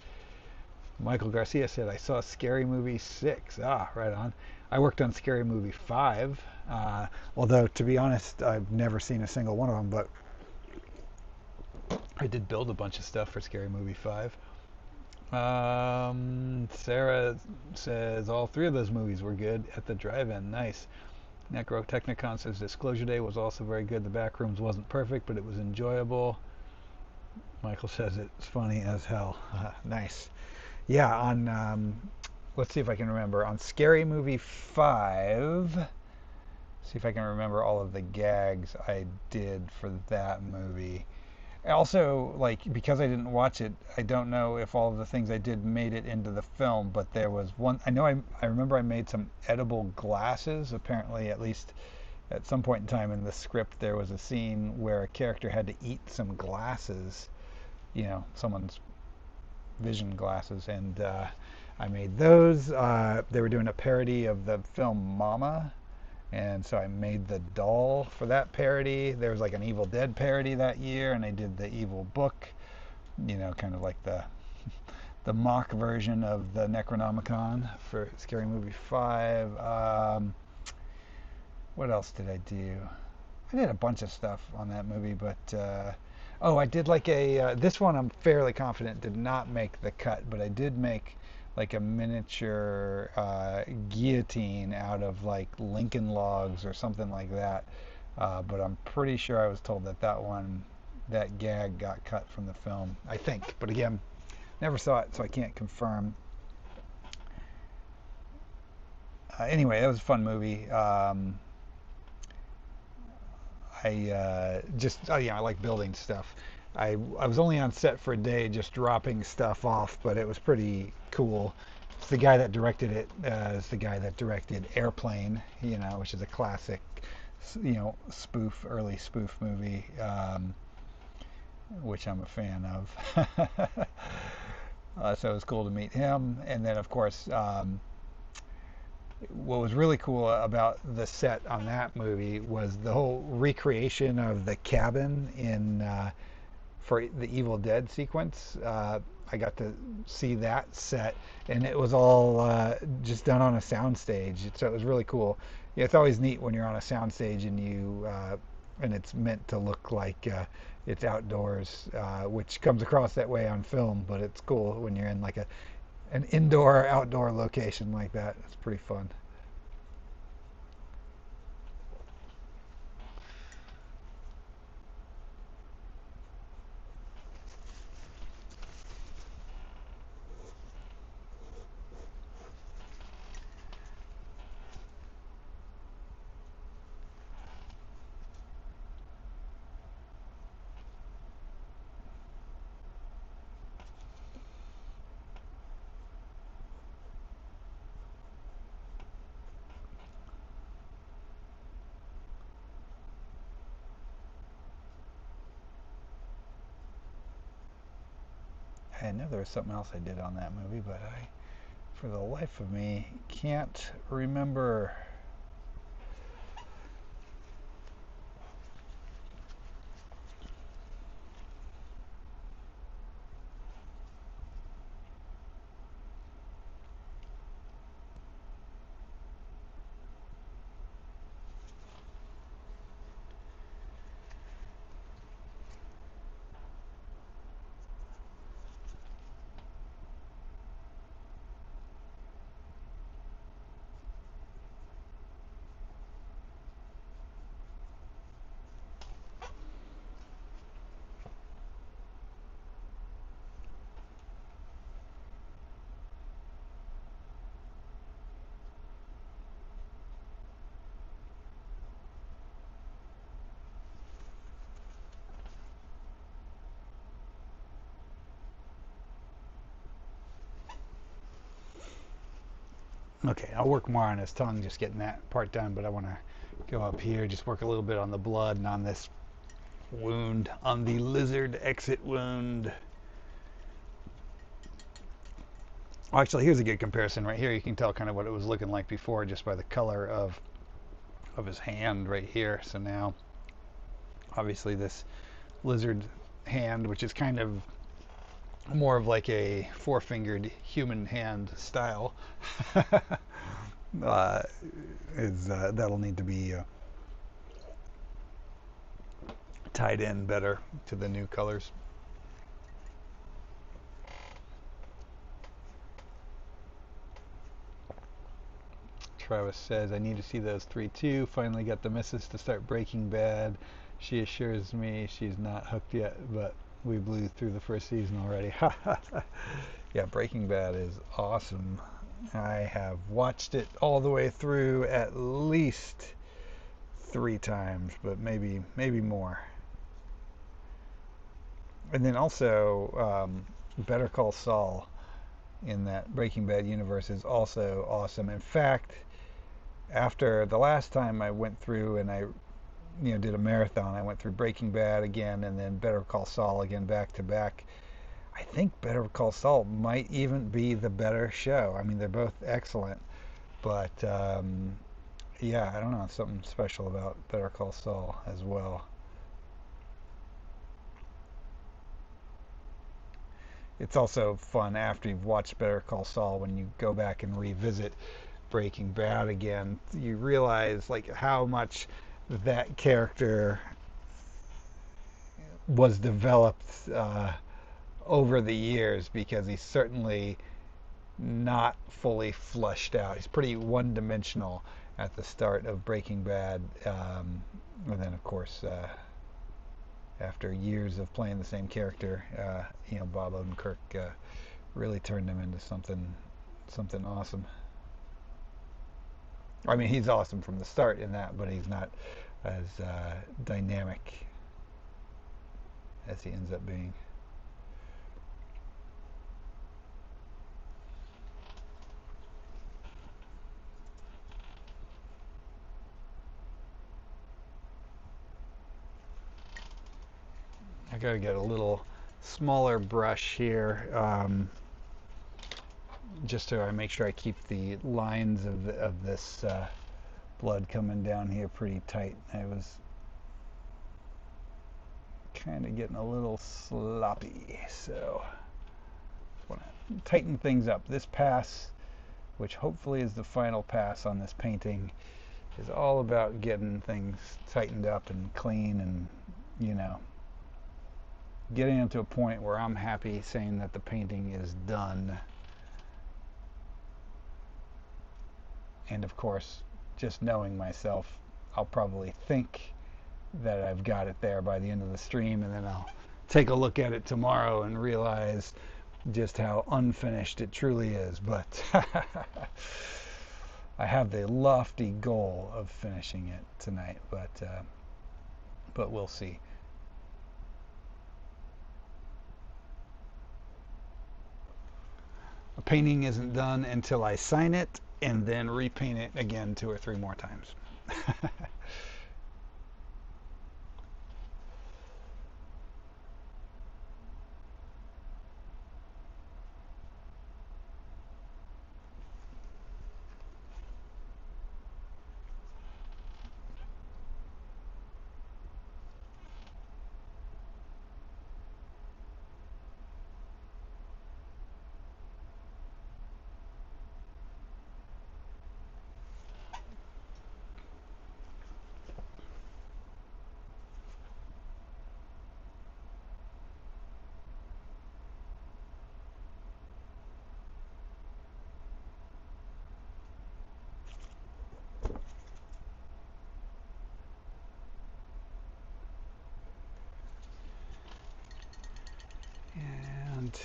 Michael Garcia said I saw Scary Movie 6. Ah, right on. I worked on Scary Movie 5. Although, to be honest, I've never seen a single one of them, but I did build a bunch of stuff for Scary Movie 5. Sarah says all three of those movies were good at the drive-in. Nice. Necrotechnicon says Disclosure Day was also very good. The Backrooms wasn't perfect, but it was enjoyable. Michael says it's funny as hell. Nice. Yeah, on let's see if I can remember. On Scary Movie 5, see if I can remember all of the gags I did for that movie. Also, like, because I didn't watch it, I don't know if all of the things I did made it into the film, but there was one, I know I remember I made some edible glasses. Apparently, at least at some point in time in the script, there was a scene where a character had to eat some glasses, someone's vision glasses, and I made those. They were doing a parody of the film Mama, and so I made the doll for that parody. There was like an Evil Dead parody that year, and I did the Evil Book, kind of like the mock version of the Necronomicon for Scary Movie 5. What else did I do? I did a bunch of stuff on that movie, but I did like this one I'm fairly confident did not make the cut, but I did make like a miniature guillotine out of like Lincoln logs or something like that. But I'm pretty sure I was told that gag got cut from the film, I think. But again, never saw it, so I can't confirm. Anyway, it was a fun movie. I like building stuff. I was only on set for a day, just dropping stuff off, but it was pretty cool. It's the guy that directed it. Is the guy that directed Airplane, which is a classic, early spoof movie, which I'm a fan of. So it was cool to meet him, and then of course. What was really cool about the set on that movie was the whole recreation of the cabin for the Evil Dead sequence. I got to see that set, and it was all just done on a soundstage. So it was really cool. Yeah, it's always neat when you're on a soundstage and it's meant to look like it's outdoors, which comes across that way on film. But it's cool when you're in like an indoor outdoor location like that. It's pretty fun. I know there was something else I did on that movie, but I, for the life of me, can't remember. Okay, I'll work more on his tongue, just getting that part done, but I want to go up here, just work a little bit on the blood and on this wound, on the lizard exit wound. Well, actually, here's a good comparison right here. You can tell kind of what it was looking like before just by the color of his hand right here. So now, obviously, this lizard hand, which is kind of more of like a four-fingered human hand style, that'll need to be tied in better to the new colors. Travis says, I need to see those 3 too. Finally got the missus to start Breaking Bad. She assures me she's not hooked yet, but we blew through the first season already. Yeah, Breaking Bad is awesome. I have watched it all the way through at least 3 times, but maybe more. And then also, Better Call Saul in that Breaking Bad universe is also awesome. In fact, after the last time I went through and I did a marathon, I went through Breaking Bad again and then Better Call Saul again back to back. I think Better Call Saul might even be the better show. I mean, they're both excellent, but yeah, I don't know, something special about Better Call Saul as well. It's also fun after you've watched Better Call Saul when you go back and revisit Breaking Bad again. You realize like how much that character was developed over the years, because he's certainly not fully fleshed out. He's pretty one-dimensional at the start of Breaking Bad, and then of course after years of playing the same character, Bob Odenkirk really turned him into something awesome. I mean, he's awesome from the start in that, but he's not as dynamic as he ends up being. I gotta get a little smaller brush here, just so I make sure I keep the lines of this blood coming down here pretty tight. I was kind of getting a little sloppy, so I want to tighten things up. This pass, which hopefully is the final pass on this painting, is all about getting things tightened up and clean, and getting it to a point where I'm happy saying that the painting is done. And of course, just knowing myself, I'll probably think that I've got it there by the end of the stream, and then I'll take a look at it tomorrow and realize just how unfinished it truly is. But I have the lofty goal of finishing it tonight, but we'll see. A painting isn't done until I sign it and then repaint it again 2 or 3 more times. And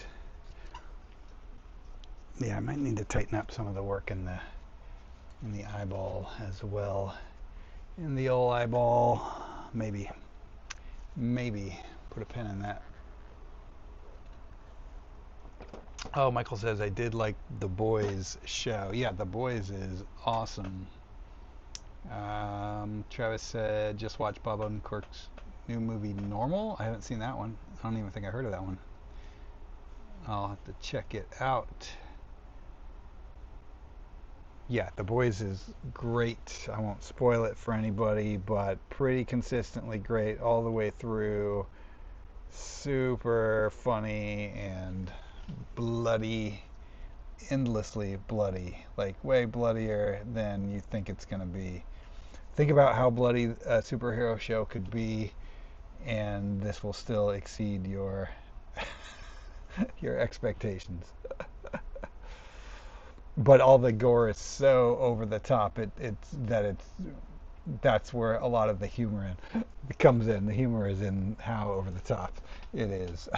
yeah, I might need to tighten up some of the work in the eyeball as well. In the old eyeball, maybe put a pin in that. Oh, Michael says I did like The Boys show. Yeah, The Boys is awesome. Travis said just watch Bob Odenkirk's new movie Normal. I haven't seen that one. I don't even think I heard of that one. I'll have to check it out. Yeah, The Boys is great. I won't spoil it for anybody, but pretty consistently great all the way through. Super funny and bloody, endlessly bloody, like way bloodier than you think it's going to be. Think about how bloody a superhero show could be, and this will still exceed your your expectations. But all the gore is so over the top. That's where a lot of the humor comes in. The humor is in how over the top it is.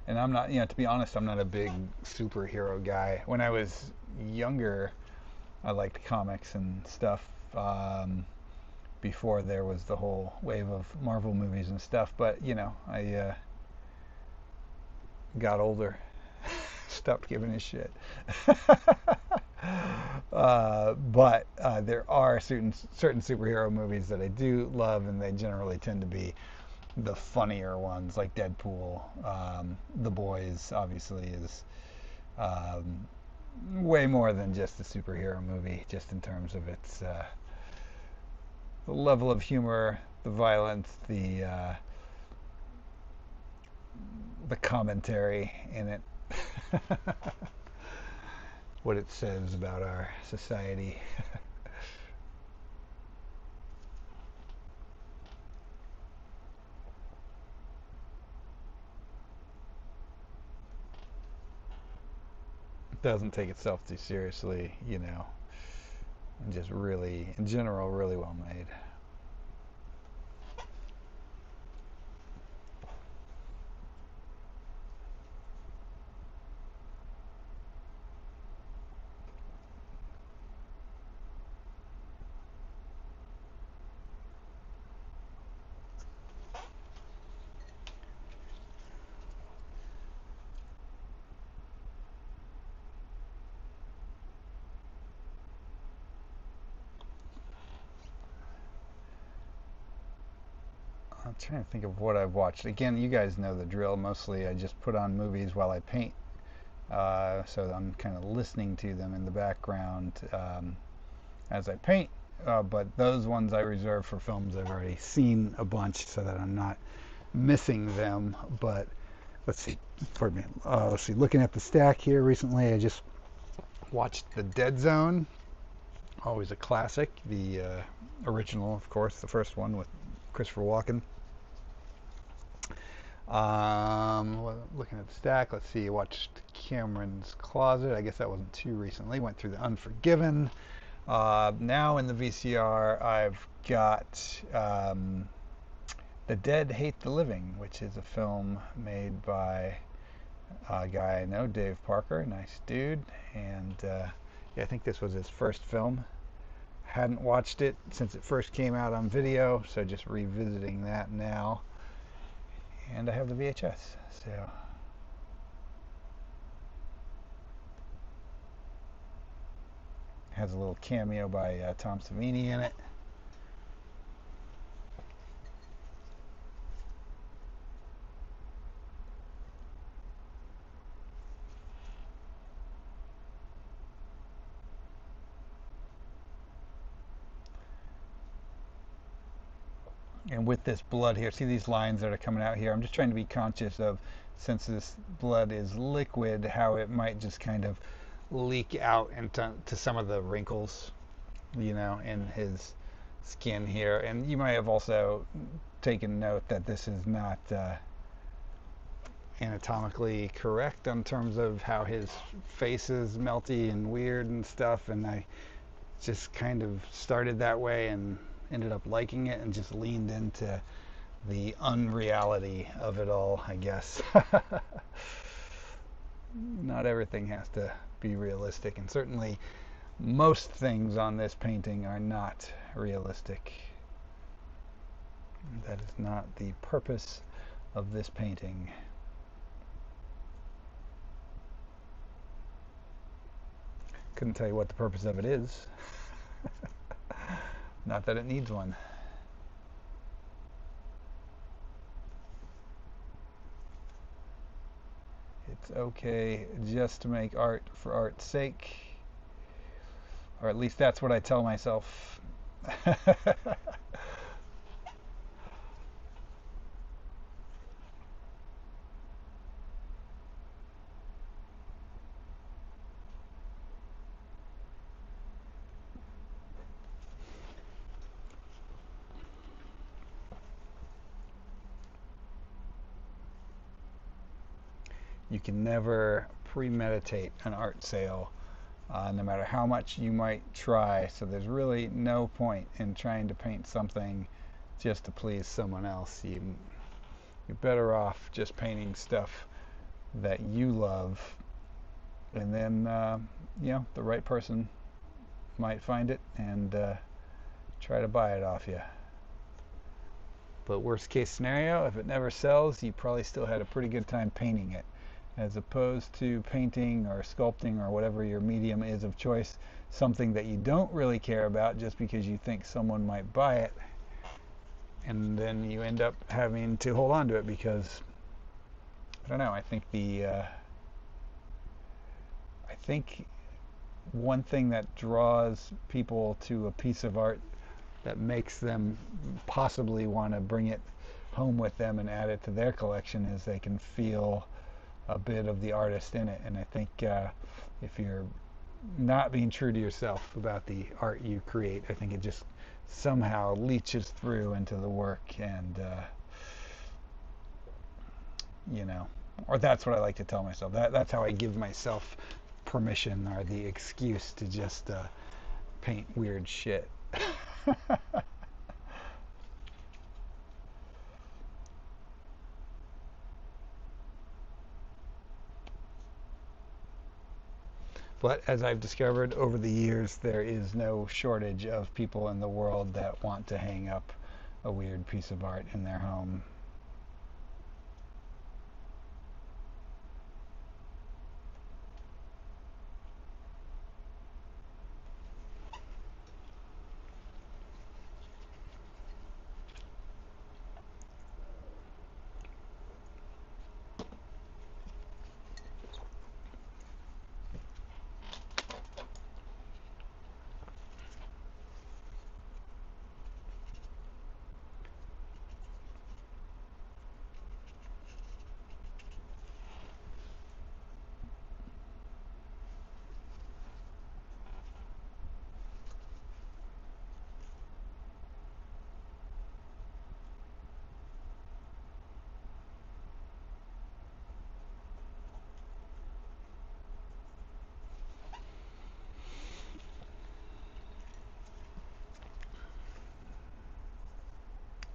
And I'm not, to be honest, I'm not a big superhero guy. When I was younger, I liked comics and stuff, before there was the whole wave of Marvel movies and stuff. But, I got older, stopped giving a shit. But there are certain superhero movies that I do love, and they generally tend to be the funnier ones, like Deadpool. The Boys obviously is um, way more than just a superhero movie, just in terms of its the level of humor, the violence, the commentary in it, what it says about our society. It doesn't take itself too seriously, and just really, in general, really well made. I'm trying to think of what I've watched. Again, you guys know the drill. Mostly I just put on movies while I paint. So I'm kind of listening to them in the background as I paint. But those ones I reserve for films I've already seen a bunch, so that I'm not missing them. But let's see, pardon me. Let's see. Looking at the stack here recently, I just watched The Dead Zone. Always a classic. The original, of course, the first one with Christopher Walken. Looking at the stack, let's see. I watched Cameron's Closet. I guess that wasn't too recently. Went through The Unforgiven. Now in the VCR, I've got The Dead Hate the Living, which is a film made by a guy I know, Dave Parker, nice dude. And yeah, I think this was his first film. Hadn't watched it since it first came out on video, so just revisiting that now. And I have the VHS, so has a little cameo by Tom Savini in it. And with this blood here, see these lines that are coming out here? I'm just trying to be conscious of, since this blood is liquid, how it might just kind of leak out into some of the wrinkles, in his skin here. And you might have also taken note that this is not anatomically correct in terms of how his face is melty and weird and stuff. And I just kind of started that way and ended up liking it and just leaned into the unreality of it all, I guess. Not everything has to be realistic, and certainly most things on this painting are not realistic. That is not the purpose of this painting. Couldn't tell you what the purpose of it is. Not that it needs one. It's okay just to make art for art's sake. Or at least that's what I tell myself. You can never premeditate an art sale, no matter how much you might try. So there's really no point in trying to paint something just to please someone else. You're better off just painting stuff that you love, and then the right person might find it and try to buy it off you. But worst case scenario, if it never sells, you probably still had a pretty good time painting it, as opposed to painting or sculpting or whatever your medium is of choice, something that you don't really care about just because you think someone might buy it, and then you end up having to hold on to it because, I don't know, I think one thing that draws people to a piece of art that makes them possibly want to bring it home with them and add it to their collection is they can feel a bit of the artist in it. And I think if you're not being true to yourself about the art you create, I think it just somehow leaches through into the work, and or that's what I like to tell myself. That's how I give myself permission or the excuse to just paint weird shit. But as I've discovered over the years, there is no shortage of people in the world that want to hang up a weird piece of art in their home.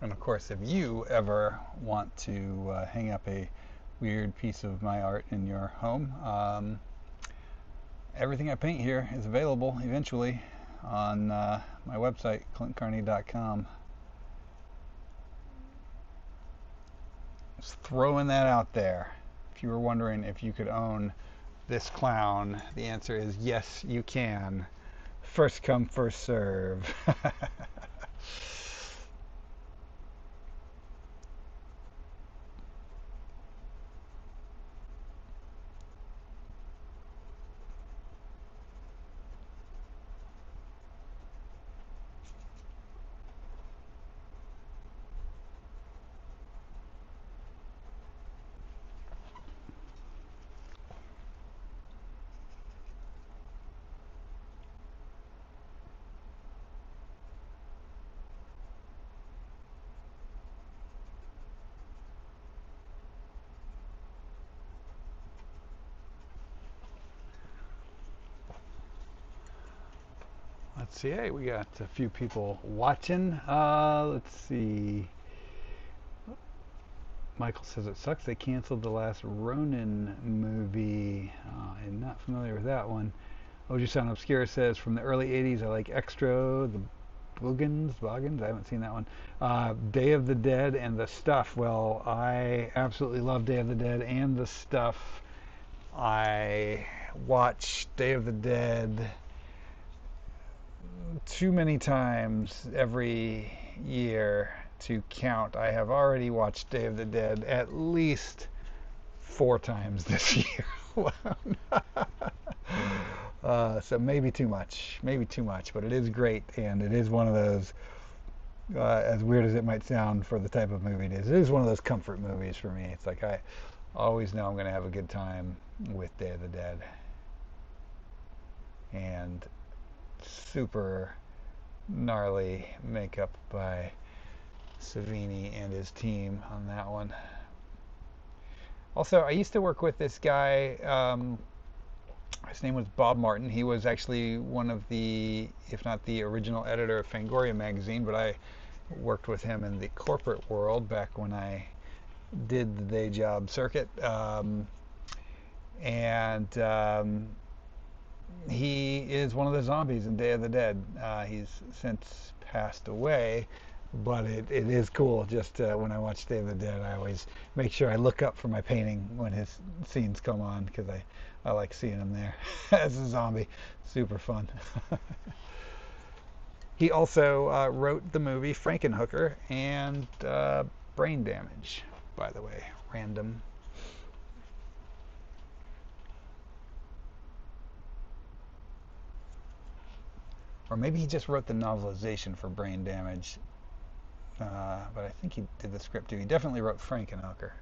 And of course, if you ever want to hang up a weird piece of my art in your home, everything I paint here is available eventually on my website, clintcarney.com. Just throwing that out there. If you were wondering if you could own this clown, the answer is yes, you can. First come, first serve. let's see. Hey, we got a few people watching. Let's see. Michael says it sucks they canceled the last Ronin movie. I'm not familiar with that one. Oju Sound Obscura says from the early 80s I like Extra, the Boggins, I haven't seen that one. Day of the Dead and The Stuff. Well, I absolutely love Day of the Dead and The Stuff. I watch Day of the Dead too many times every year to count. I have already watched Day of the Dead at least 4 times this year alone. So maybe too much, but it is great, and it is one of those, as weird as it might sound for the type of movie it is one of those comfort movies for me. It's like I always know I'm going to have a good time with Day of the Dead. And super gnarly makeup by Savini and his team on that one. Also, I used to work with this guy. His name was Bob Martin. He was actually one of the, if not the original editor of Fangoria magazine, but I worked with him in the corporate world back when I did the day job circuit. He is one of the zombies in Day of the Dead. He's since passed away, but it is cool. Just when I watch Day of the Dead, I always make sure I look up for my painting when his scenes come on, because I like seeing him there as a zombie. Super fun. He also wrote the movie Frankenhooker and Brain Damage, by the way. Random. Or maybe he just wrote the novelization for Brain Damage. But I think he did the script too. He definitely wrote Frankenhooker.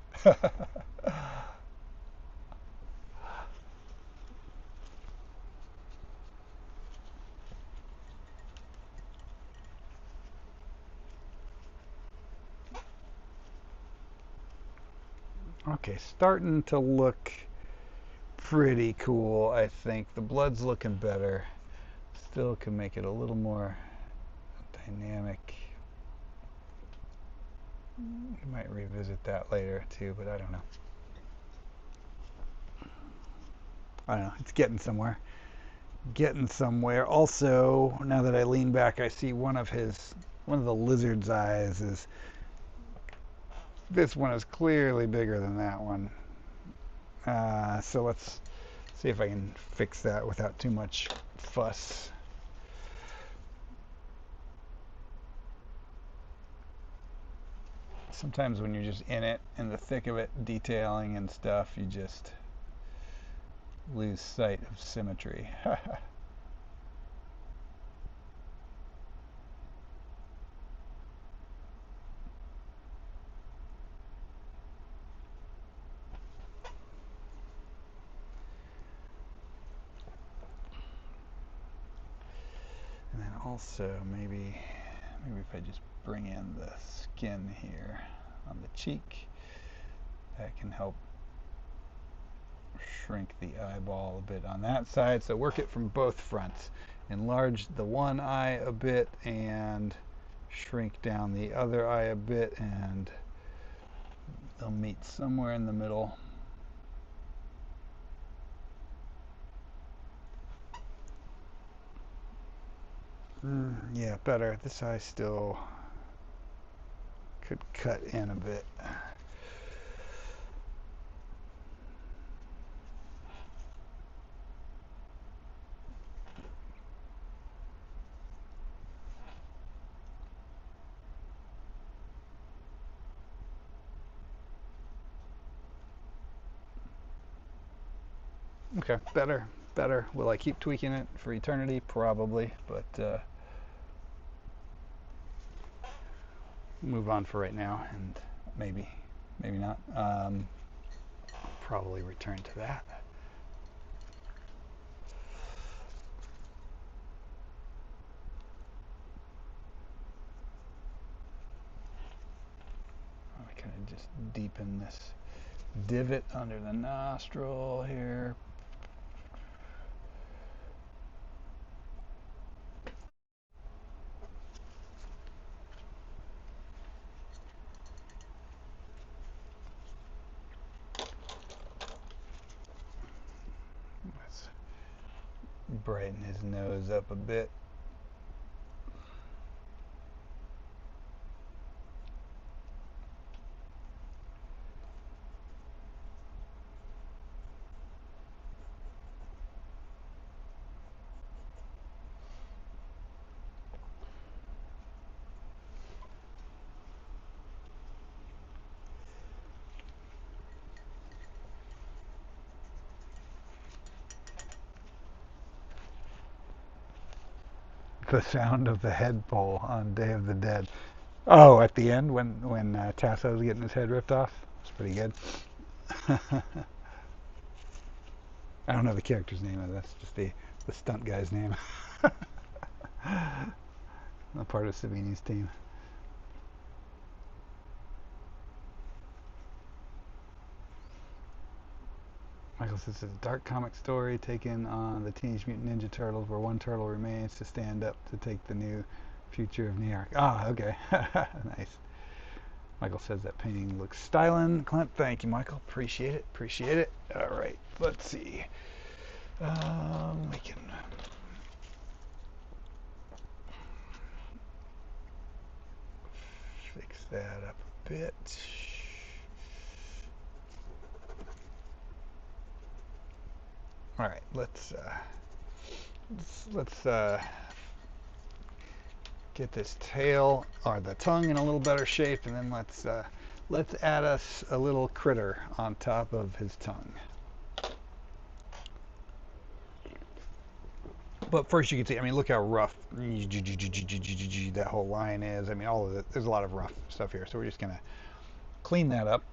Okay, starting to look pretty cool, I think. The blood's looking better. Still can make it a little more dynamic. We might revisit that later too, but I don't know. It's getting somewhere. Also, now that I lean back, I see one of the lizard's eyes is, this one is clearly bigger than that one. So let's see if I can fix that without too much fuss. Sometimes when you're just in the thick of it, detailing and stuff, you just lose sight of symmetry. And then also maybe if I just bring in the skin here on the cheek, that can help shrink the eyeball a bit on that side. So work it from both fronts. Enlarge the one eye a bit and shrink down the other eye a bit, and they'll meet somewhere in the middle. Yeah, better. This eye still could cut in a bit. Okay, better. Will I keep tweaking it for eternity? Probably, but move on for right now, and maybe not. Probably return to that. I kind of just deepen this divot under the nostril here. brighten his nose up a bit. The sound of the head pull on Day of the Dead. Oh, at the end when Tasso was getting his head ripped off. It's pretty good. I don't know the character's name. That's just the stunt guy's name. A part of Savini's team. Michael says it's a dark comic story taken on the Teenage Mutant Ninja Turtles, where one turtle remains to stand up to take the new future of New York. Ah, okay. Nice. Michael says that painting looks styling. Clint, thank you, Michael. Appreciate it. Appreciate it. All right, let's see. We can fix that up a bit. All right, let's get this tail or the tongue in a little better shape, and then let's add us a little critter on top of his tongue. But first, you can see, I mean, look how rough that whole line is. I mean, all of it, there's a lot of rough stuff here. So we're just gonna clean that up,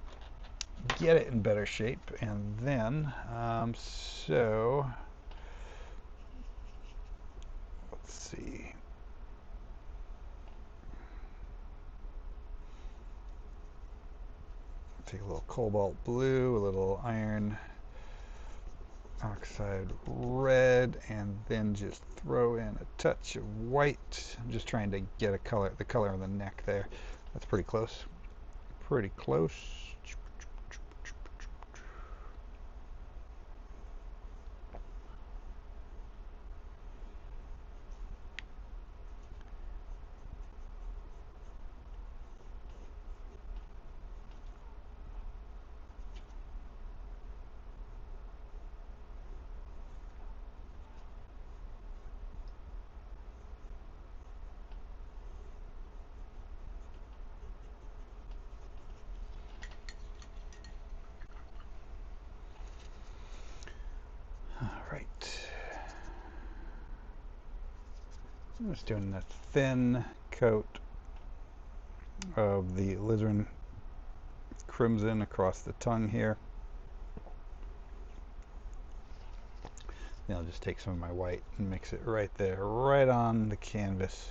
get it in better shape, and then so let's see. Take a little cobalt blue, a little iron oxide red, and then just throw in a touch of white. I'm just trying to get the color of the neck there. That's pretty close. Pretty close. I'm just doing a thin coat of the alizarin crimson across the tongue here. Then I'll just take some of my white and mix it right there, right on the canvas.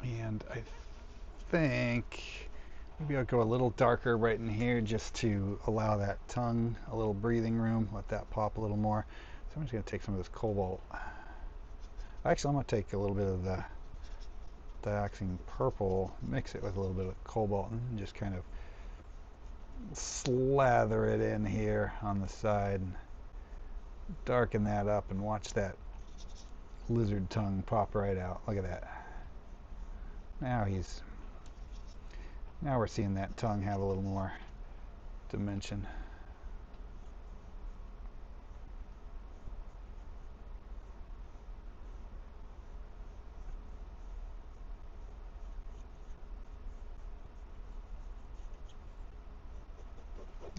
And I think maybe I'll go a little darker right in here just to allow that tongue a little breathing room, let that pop a little more. So I'm just going to take some of this cobalt. Actually, I'm going to take a little bit of the dioxine purple, mix it with a little bit of cobalt, and just kind of slather it in here on the side. Darken that up and watch that lizard tongue pop right out. Look at that. Now we're seeing that tongue have a little more dimension.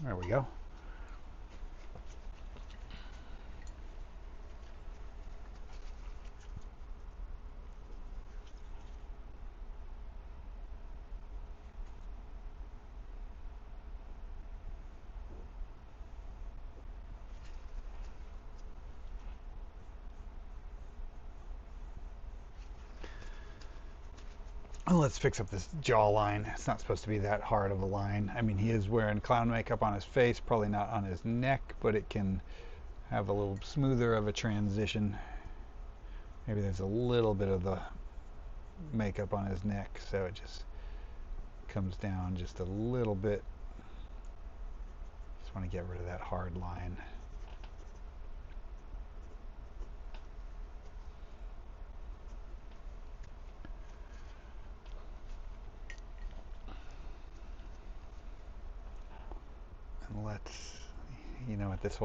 There we go. Let's fix up this jawline. It's not supposed to be that hard of a line. I mean, he is wearing clown makeup on his face, probably not on his neck, but it can have a little smoother of a transition. Maybe there's a little bit of the makeup on his neck, so it just comes down just a little bit. Just want to get rid of that hard line. And let's, you know what, this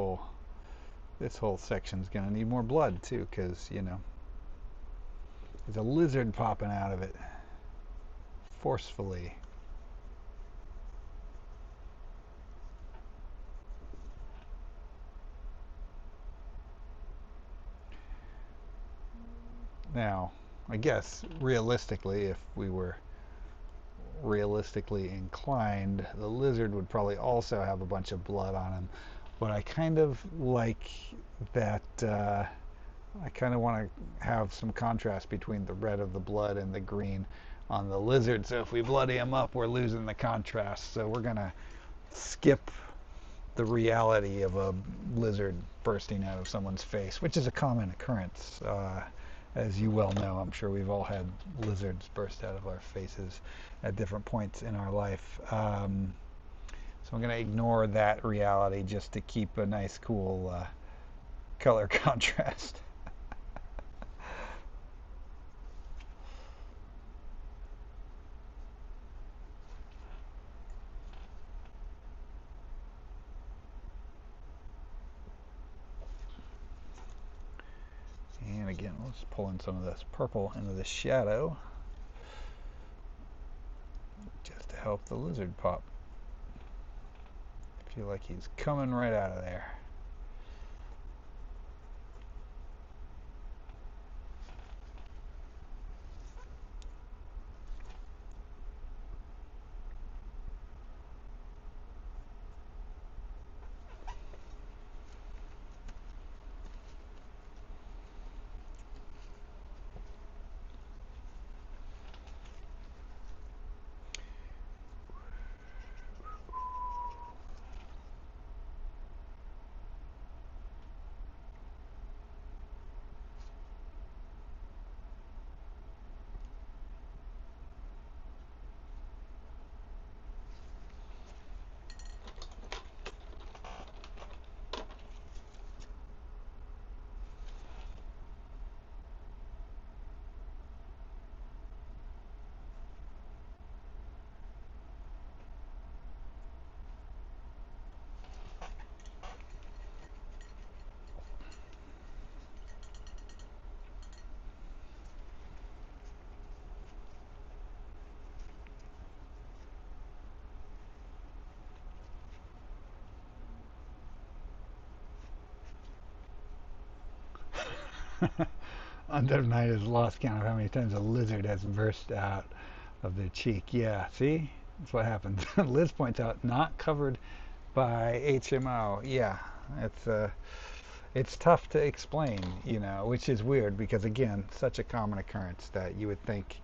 whole section's gonna need more blood too, because you know there's a lizard popping out of it forcefully. Now, I guess realistically, if we were realistically inclined, the lizard would probably also have a bunch of blood on him. But I kind of like that, I kind of want to have some contrast between the red of the blood and the green on the lizard. So if we bloody him up, we're losing the contrast. So we're going to skip the reality of a lizard bursting out of someone's face, which is a common occurrence. As you well know, I'm sure we've all had lizards burst out of our faces at different points in our life. So I'm going to ignore that reality just to keep a nice, cool color contrast. And again, let's pull in some of this purple into the shadow just to help the lizard pop. I feel like he's coming right out of there. Undead Knight has lost count of how many times a lizard has burst out of their cheek. Yeah, see? That's what happens. Liz points out, not covered by HMO. Yeah, it's tough to explain, you know, which is weird because, again, such a common occurrence that you would think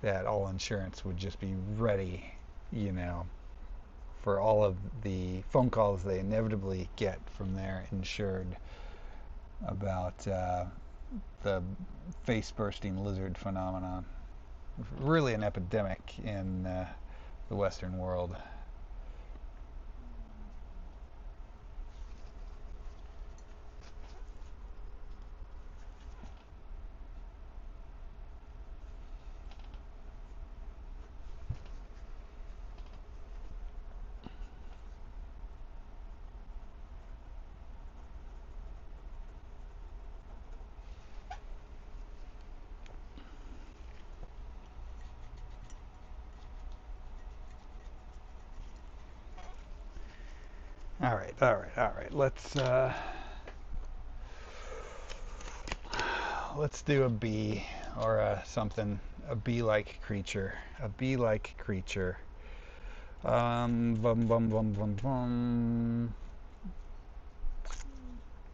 that all insurance would just be ready, you know, for all of the phone calls they inevitably get from their insured about the face-bursting lizard phenomenon. Really an epidemic in the Western world. All right. Let's do a bee or something. A bee-like creature. A bee-like creature. Bum, bum, bum, bum, bum.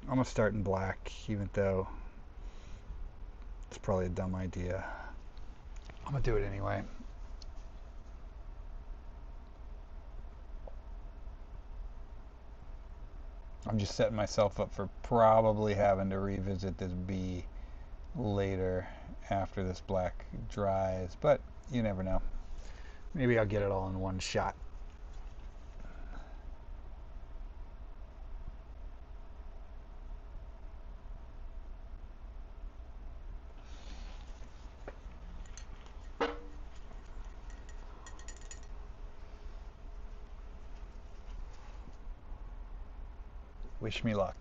I'm gonna start in black, even though it's probably a dumb idea. I'm gonna do it anyway. I'm just setting myself up for probably having to revisit this bee later after this black dries, but you never know. Maybe I'll get it all in one shot. Wish me luck.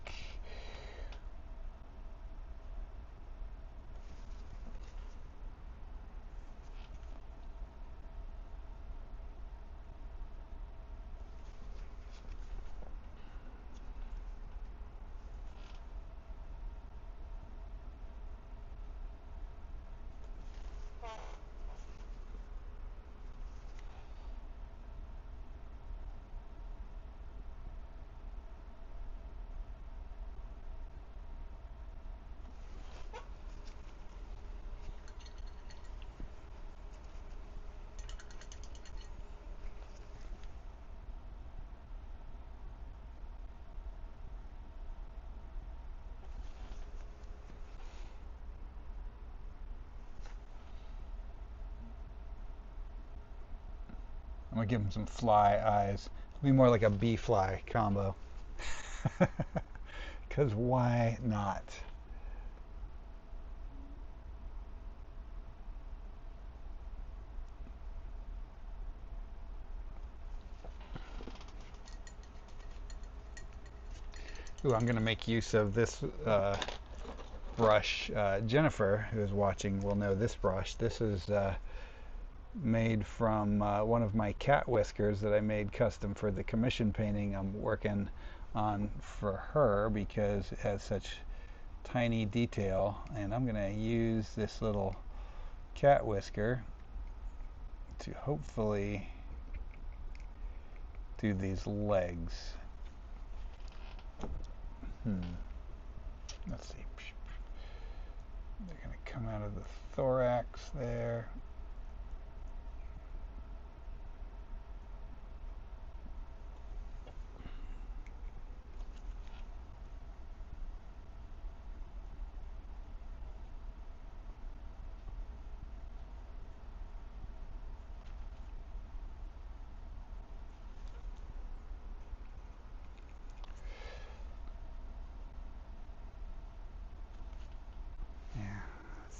I'm gonna give him some fly eyes. It'll be more like a bee fly combo. Because why not? Ooh, I'm gonna make use of this brush. Jennifer, who is watching, will know this brush. This is made from one of my cat whiskers that I made custom for the commission painting I'm working on for her because it has such tiny detail. And I'm going to use this little cat whisker to hopefully do these legs. Let's see. They're going to come out of the thorax there.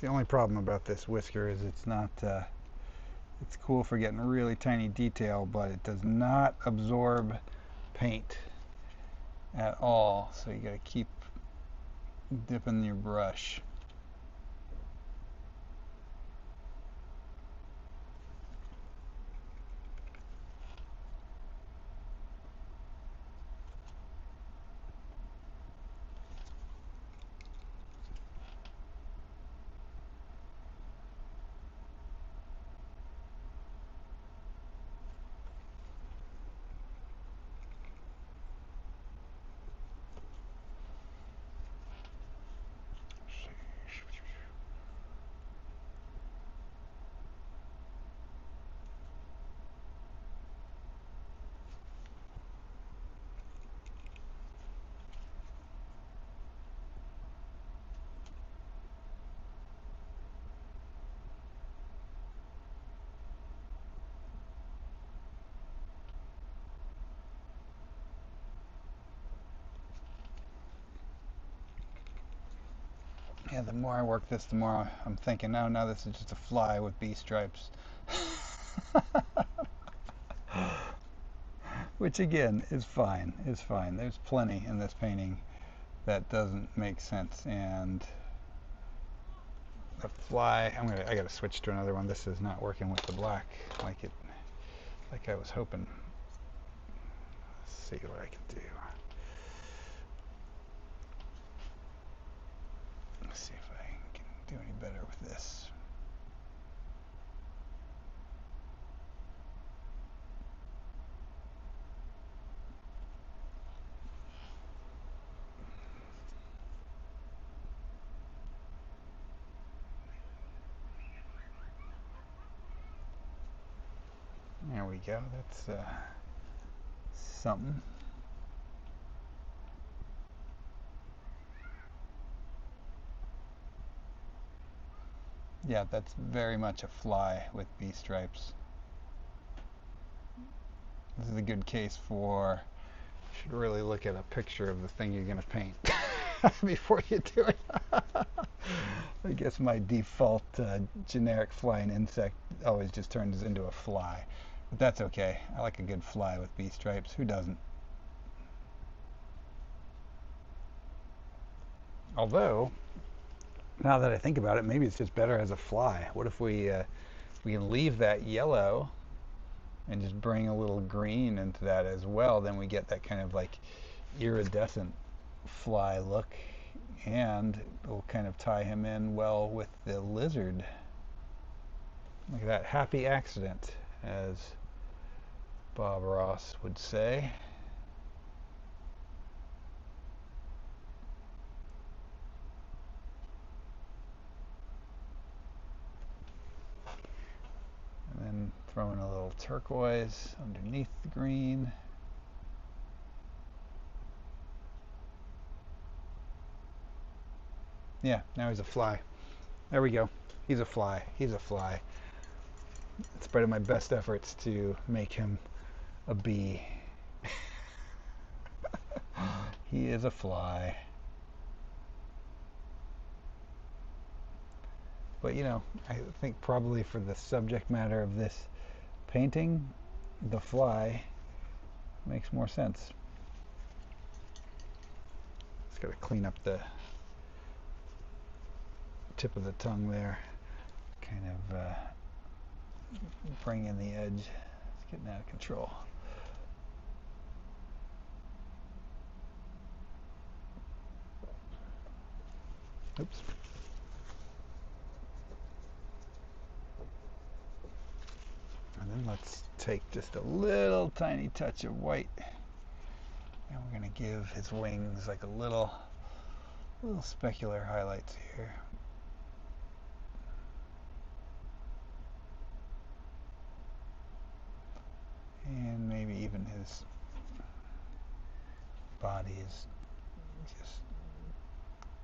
The only problem about this whisker is it's not it's cool for getting really tiny detail, but it does not absorb paint at all, so you got to keep dipping your brush. Yeah, the more I work this, the more I'm thinking, oh, no, this is just a fly with bee stripes. Which again is fine, is fine. There's plenty in this painting that doesn't make sense. And the fly, I gotta switch to another one. This is not working with the black like I was hoping. Let's see what I can do. Let's see if I can do any better with this. There we go. That's something. Yeah, that's very much a fly with bee stripes. This is a good case for, you should really look at a picture of the thing you're going to paint before you do it. I guess my default generic flying insect always just turns into a fly. But that's okay. I like a good fly with bee stripes. Who doesn't? Although, now that I think about it, maybe it's just better as a fly. What if we can leave that yellow and just bring a little green into that as well? Then we get that kind of like iridescent fly look, and we'll kind of tie him in well with the lizard. Look at that, happy accident, as Bob Ross would say. And then throw in a little turquoise underneath the green. Yeah, now he's a fly. There we go. He's a fly. He's a fly. In spite of my best efforts to make him a bee, he is a fly. But you know, I think probably for the subject matter of this painting, the fly makes more sense. Just got to clean up the tip of the tongue there. Kind of bring in the edge. It's getting out of control. Oops. And then let's take just a little tiny touch of white, and we're going to give his wings like a little specular highlights here. And maybe even his body is just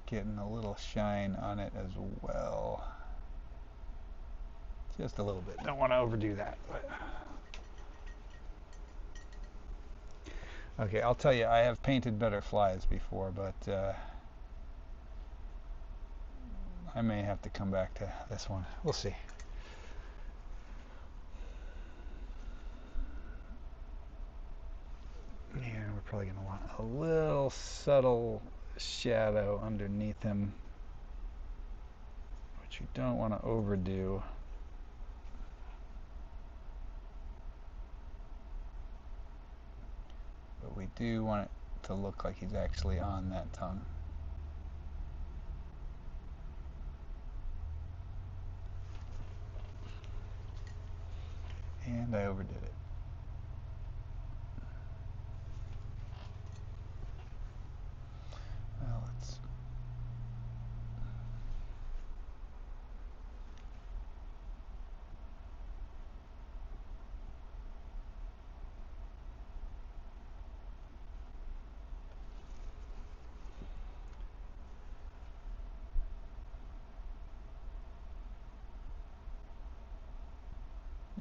getting a little shine on it as well. Just a little bit. Don't want to overdo that. But. Okay, I'll tell you, I have painted better flies before, but I may have to come back to this one. We'll see. And we're probably going to want a little subtle shadow underneath him, which you don't want to overdo. But we do want it to look like he's actually on that tongue. And I overdid it. Well, let's...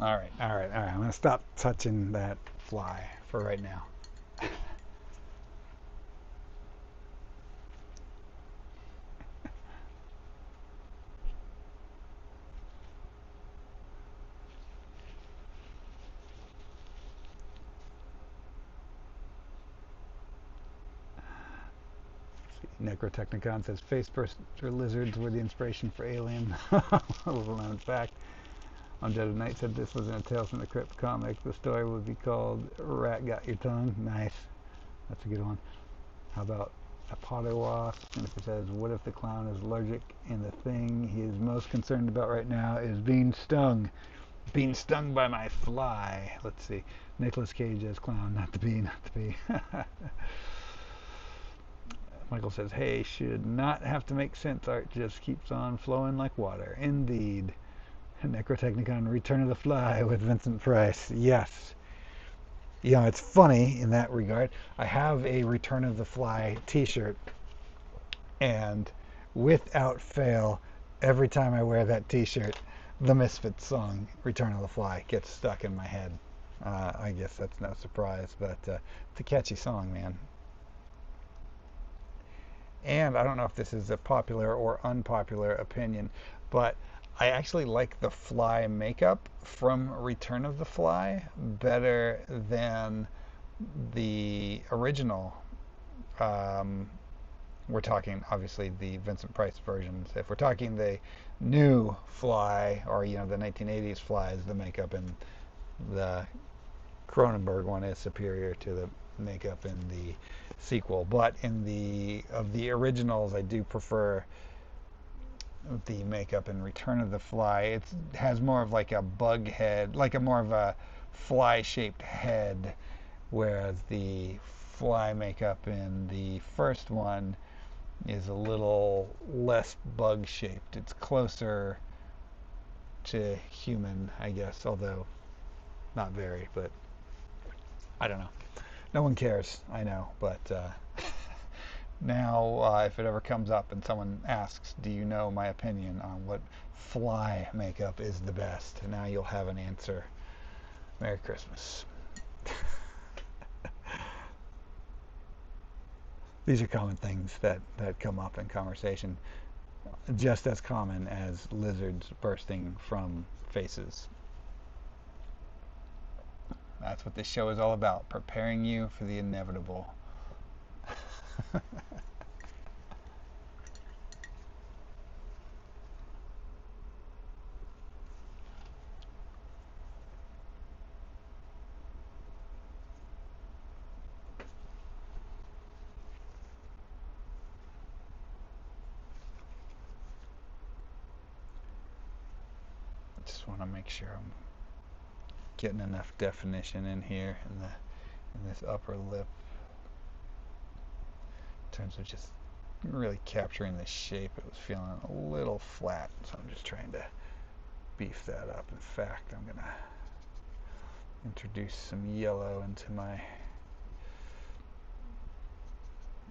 All right. I'm going to stop touching that fly for right now. Necrotechnicon says face-burster lizards were the inspiration for Alien. A little known fact. On Dead of Night said this was in a Tales from the Crypt comic. The story would be called Rat Got Your Tongue. Nice. That's a good one. How about a potter wasp? And if it says, what if the clown is allergic and the thing he is most concerned about right now is being stung? Being stung by my fly. Let's see. Nicolas Cage as clown, not the bee, not the bee. Michael says, hey, should not have to make sense. Art just keeps on flowing like water. Indeed. Necrotechnicon Return of the Fly with Vincent Price. Yes. You know, it's funny in that regard. I have a Return of the Fly t-shirt, and without fail, Every time I wear that t-shirt, the Misfits song, Return of the Fly, gets stuck in my head. I guess that's no surprise, but it's a catchy song, man. And I don't know if this is a popular or unpopular opinion, but I actually like the Fly makeup from Return of the Fly better than the original. Um, we're talking obviously the Vincent Price versions. If we're talking the new Fly, or the 1980s Flies, the makeup in the Cronenberg one is superior to the makeup in the sequel. But in the originals, I do prefer the makeup in Return of the Fly. It has more of like a bug head, like a more of a fly-shaped head, whereas the fly makeup in the first one is a little less bug-shaped. It's closer to human, I guess, although not very, but I don't know. No one cares, I know, but now if it ever comes up and someone asks, do you know my opinion on what fly makeup is the best? Now you'll have an answer. Merry Christmas. These are common things that come up in conversation, just as common as lizards bursting from faces. That's what this show is all about, preparing you for the inevitable. Just want to make sure I'm getting enough definition in here in this upper lip in terms of just really capturing the shape. It was feeling a little flat, so I'm just trying to beef that up. In fact, I'm gonna introduce some yellow into my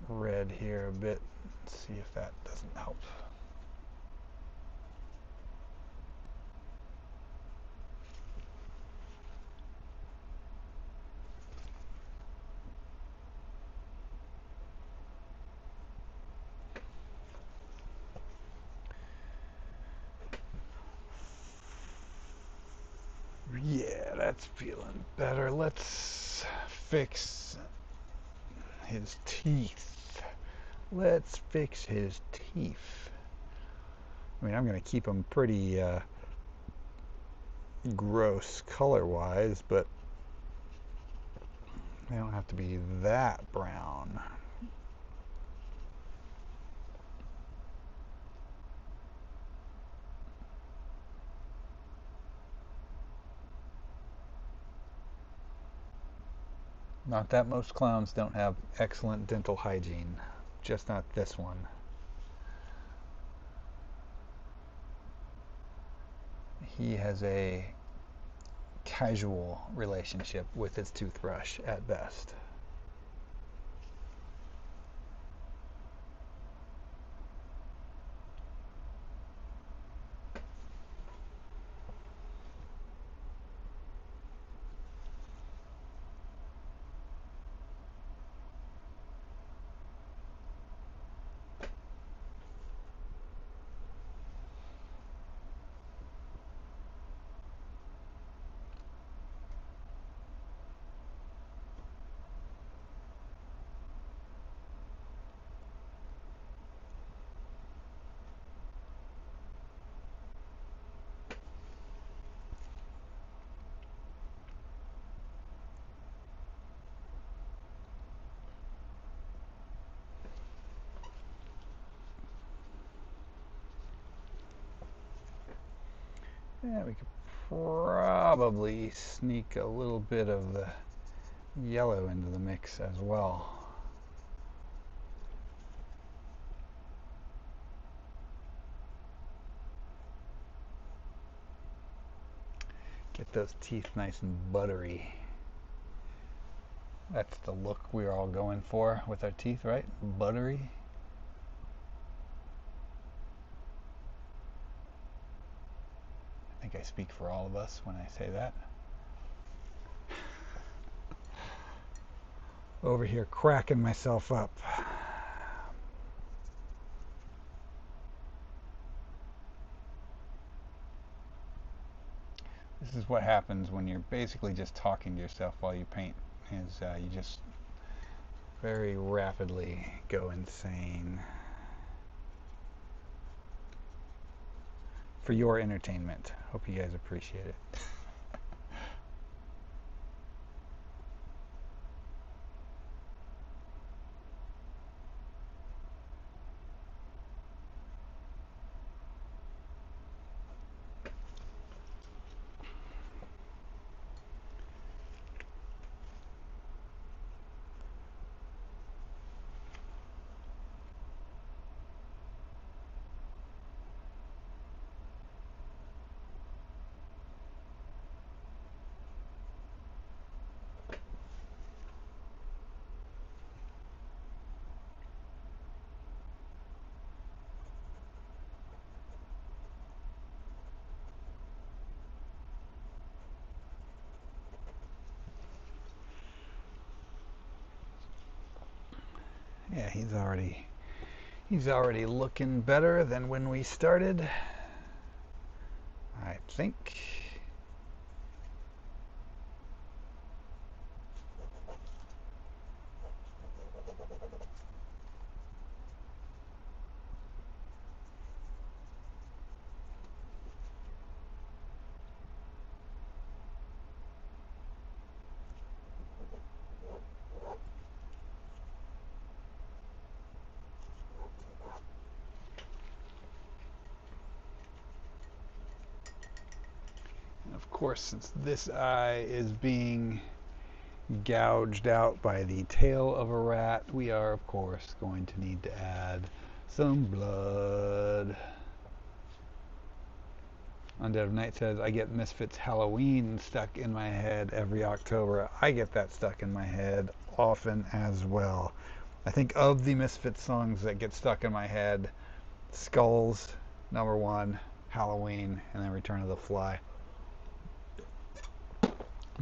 red here a bit. Let's see if that doesn't help. Yeah, that's feeling better. Let's fix his teeth. Let's fix his teeth. I mean, I'm going to keep them pretty gross color-wise, but they don't have to be that brown. Not that most clowns don't have excellent dental hygiene, just not this one. He has a casual relationship with his toothbrush at best. Yeah, we could probably sneak a little bit of the yellow into the mix as well. Get those teeth nice and buttery. That's the look we're all going for with our teeth, right? Buttery. think I speak for all of us when I say that. Over here cracking myself up. This is what happens when you're basically just talking to yourself while you paint, is you just very rapidly go insane. For your entertainment. Hope you guys appreciate it. Yeah, he's already looking better than when we started, I think. Of course, since this eye is being gouged out by the tail of a rat, we are, of course, going to need to add some blood. Undead of Night says, I get Misfits Halloween stuck in my head every October. I get that stuck in my head often as well. I think of the Misfits songs that get stuck in my head, Skulls, number one, Halloween, and then Return of the Fly.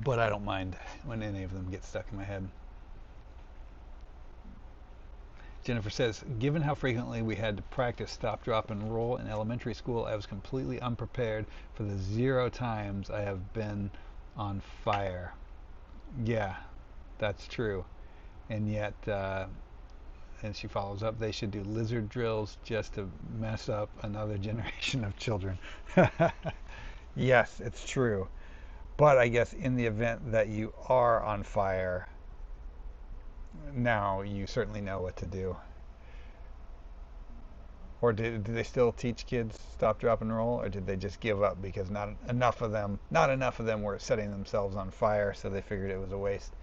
But I don't mind when any of them get stuck in my head. Jennifer says, given how frequently we had to practice stop, drop, and roll in elementary school, I was completely unprepared for the 0 times I have been on fire. Yeah, that's true. And yet, and she follows up, they should do lizard drills just to mess up another generation of children. Yes, it's true. But I guess in the event that you are on fire, now you certainly know what to do. Or do they still teach kids stop, drop, and roll, or did they just give up because not enough of them were setting themselves on fire, so they figured it was a waste?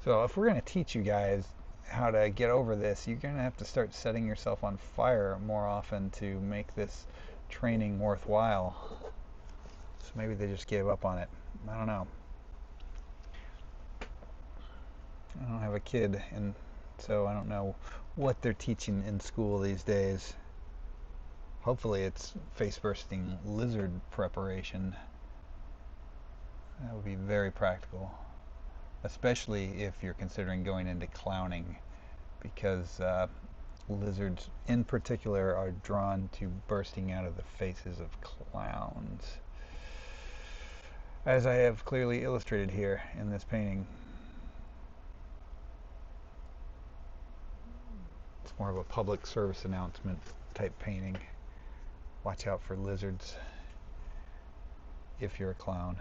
So if we're going to teach you guys how to get over this, you're going to have to start setting yourself on fire more often to make this training worthwhile. So maybe they just gave up on it. I don't know. I don't have a kid, and so I don't know what they're teaching in school these days. Hopefully it's face-bursting lizard preparation. That would be very practical, especially if you're considering going into clowning, because lizards in particular are drawn to bursting out of the faces of clowns, as I have clearly illustrated here in this painting. It's more of a public service announcement type painting. Watch out for lizards if you're a clown.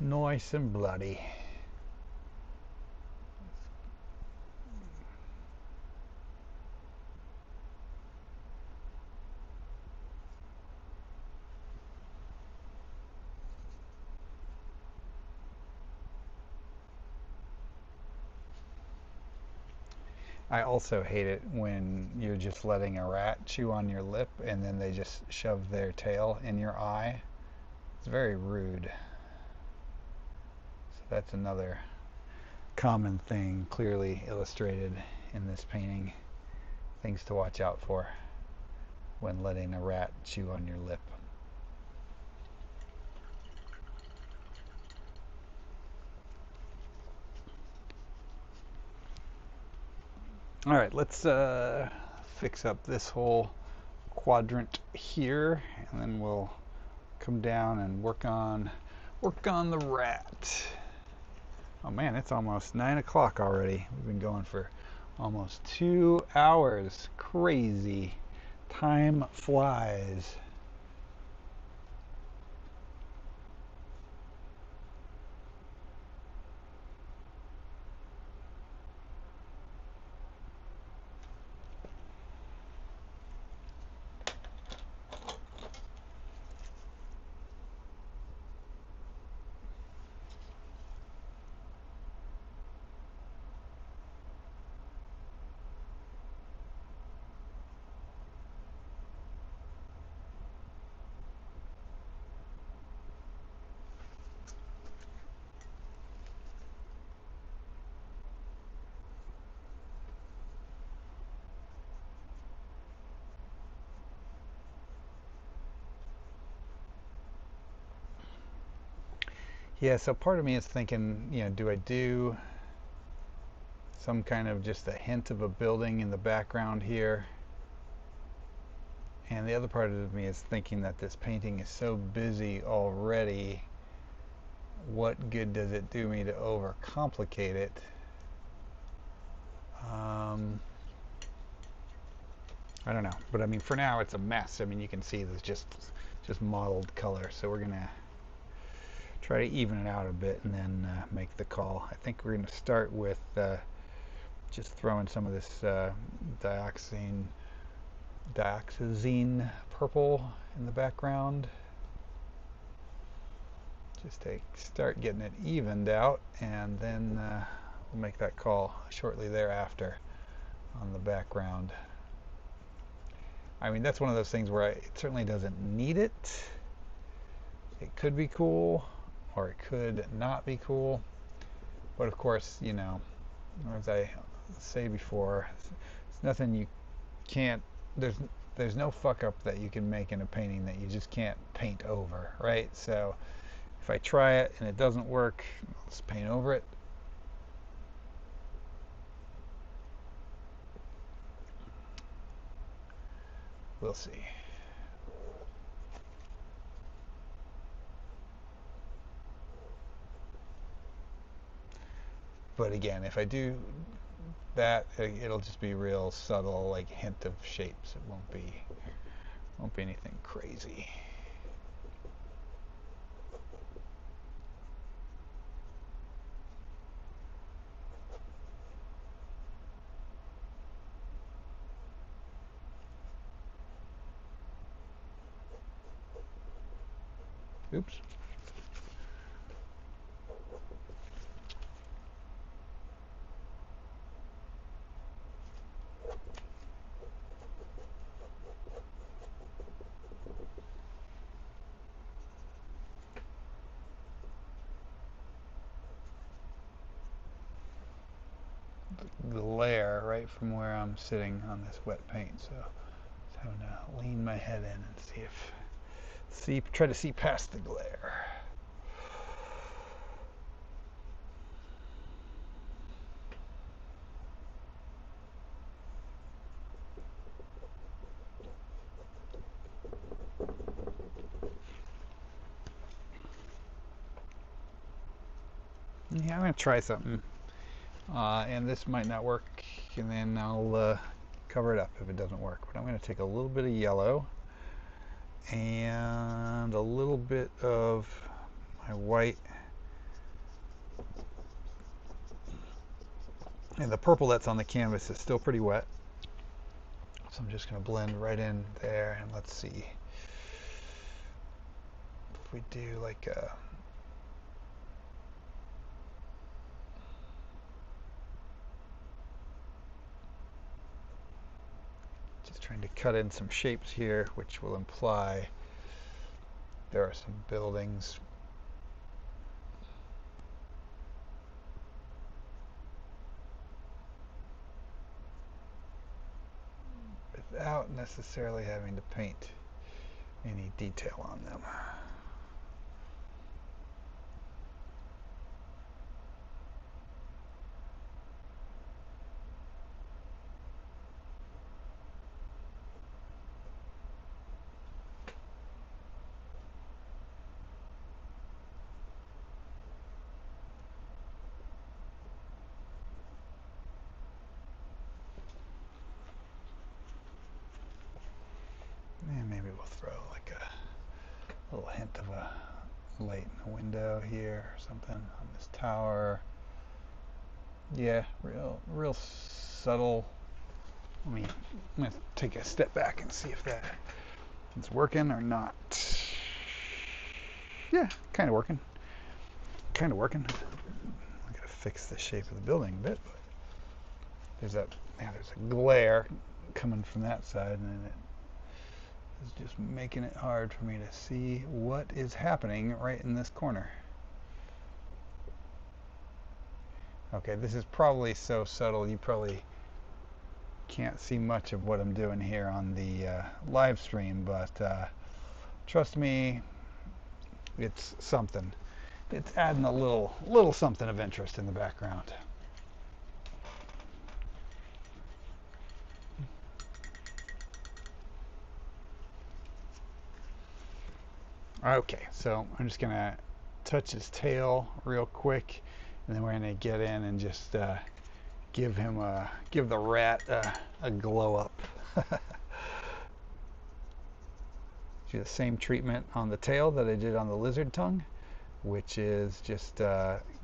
Nice and bloody. I also hate it when you're just letting a rat chew on your lip and then they just shove their tail in your eye. It's very rude. So that's another common thing clearly illustrated in this painting. Things to watch out for when letting a rat chew on your lip. All right, let's fix up this whole quadrant here, and then we'll come down and work on the rat. Oh man, it's almost 9 o'clock already. We've been going for almost 2 hours. Crazy. Time flies. Yeah, so part of me is thinking, do I do some kind of just a hint of a building in the background here? And the other part of me is thinking that this painting is so busy already, what good does it do me to overcomplicate it? I don't know, but I mean, for now it's a mess. I mean, you can see there's just mottled color, so we're gonna try to even it out a bit and then make the call. I think we're gonna start with just throwing some of this dioxazine purple in the background, just to start getting it evened out, and then we'll make that call shortly thereafter on the background. I mean, that's one of those things where it certainly doesn't need it. It could be cool, or it could not be cool. But of course, as I say before, it's nothing you can't, there's no fuck up that you can make in a painting that you just can't paint over, right? So if I try it and it doesn't work, I'll just paint over it. We'll see. But again, if I do that, it'll just be real subtle, like hint of shapes. It won't be anything crazy. Oops. Glare right from where I'm sitting on this wet paint, so just having to lean my head in and try to see past the glare. Yeah, I'm gonna try something, and this might not work, and then I'll cover it up if it doesn't work. But I'm gonna take a little bit of yellow and a little bit of my white, and the purple that's on the canvas is still pretty wet, so I'm just going to blend right in there. And let's see if we do like a trying to cut in some shapes here, which will imply there are some buildings. Without necessarily having to paint any detail on them. And maybe we'll throw like a little hint of a light in the window here or something on this tower. Yeah, real subtle. I'm gonna take a step back and see if that is working or not. Yeah, kind of working. Kind of working. I gotta fix the shape of the building a bit, but there's a glare coming from that side, and it is just making it hard for me to see what is happening right in this corner. Okay, this is probably so subtle you probably can't see much of what I'm doing here on the live stream, but trust me, it's something. It's adding a little something of interest in the background. Okay, so I'm just gonna touch his tail real quick, and then we're gonna get in and just give the rat a glow up. Do the same treatment on the tail that I did on the lizard tongue, which is just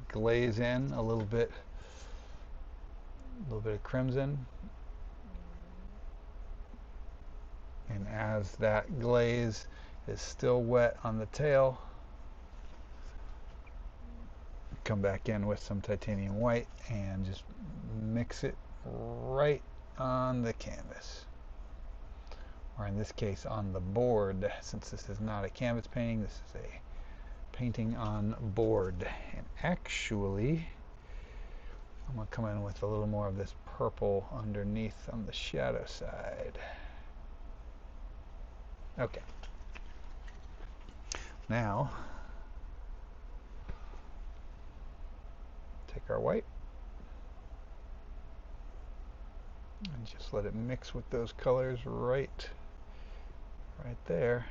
glaze in a little bit of crimson, and as that glaze is still wet on the tail, come back in with some titanium white and just mix it right on the canvas, or in this case on the board, since this is not a canvas painting, this is a painting on board. And actually I'm going to come in with a little more of this purple underneath on the shadow side. Okay, now take our white and just let it mix with those colors right there.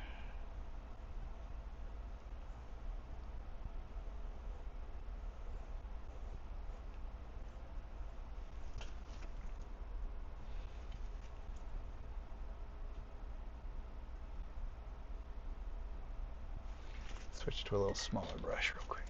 Switch to a little smaller brush real quick.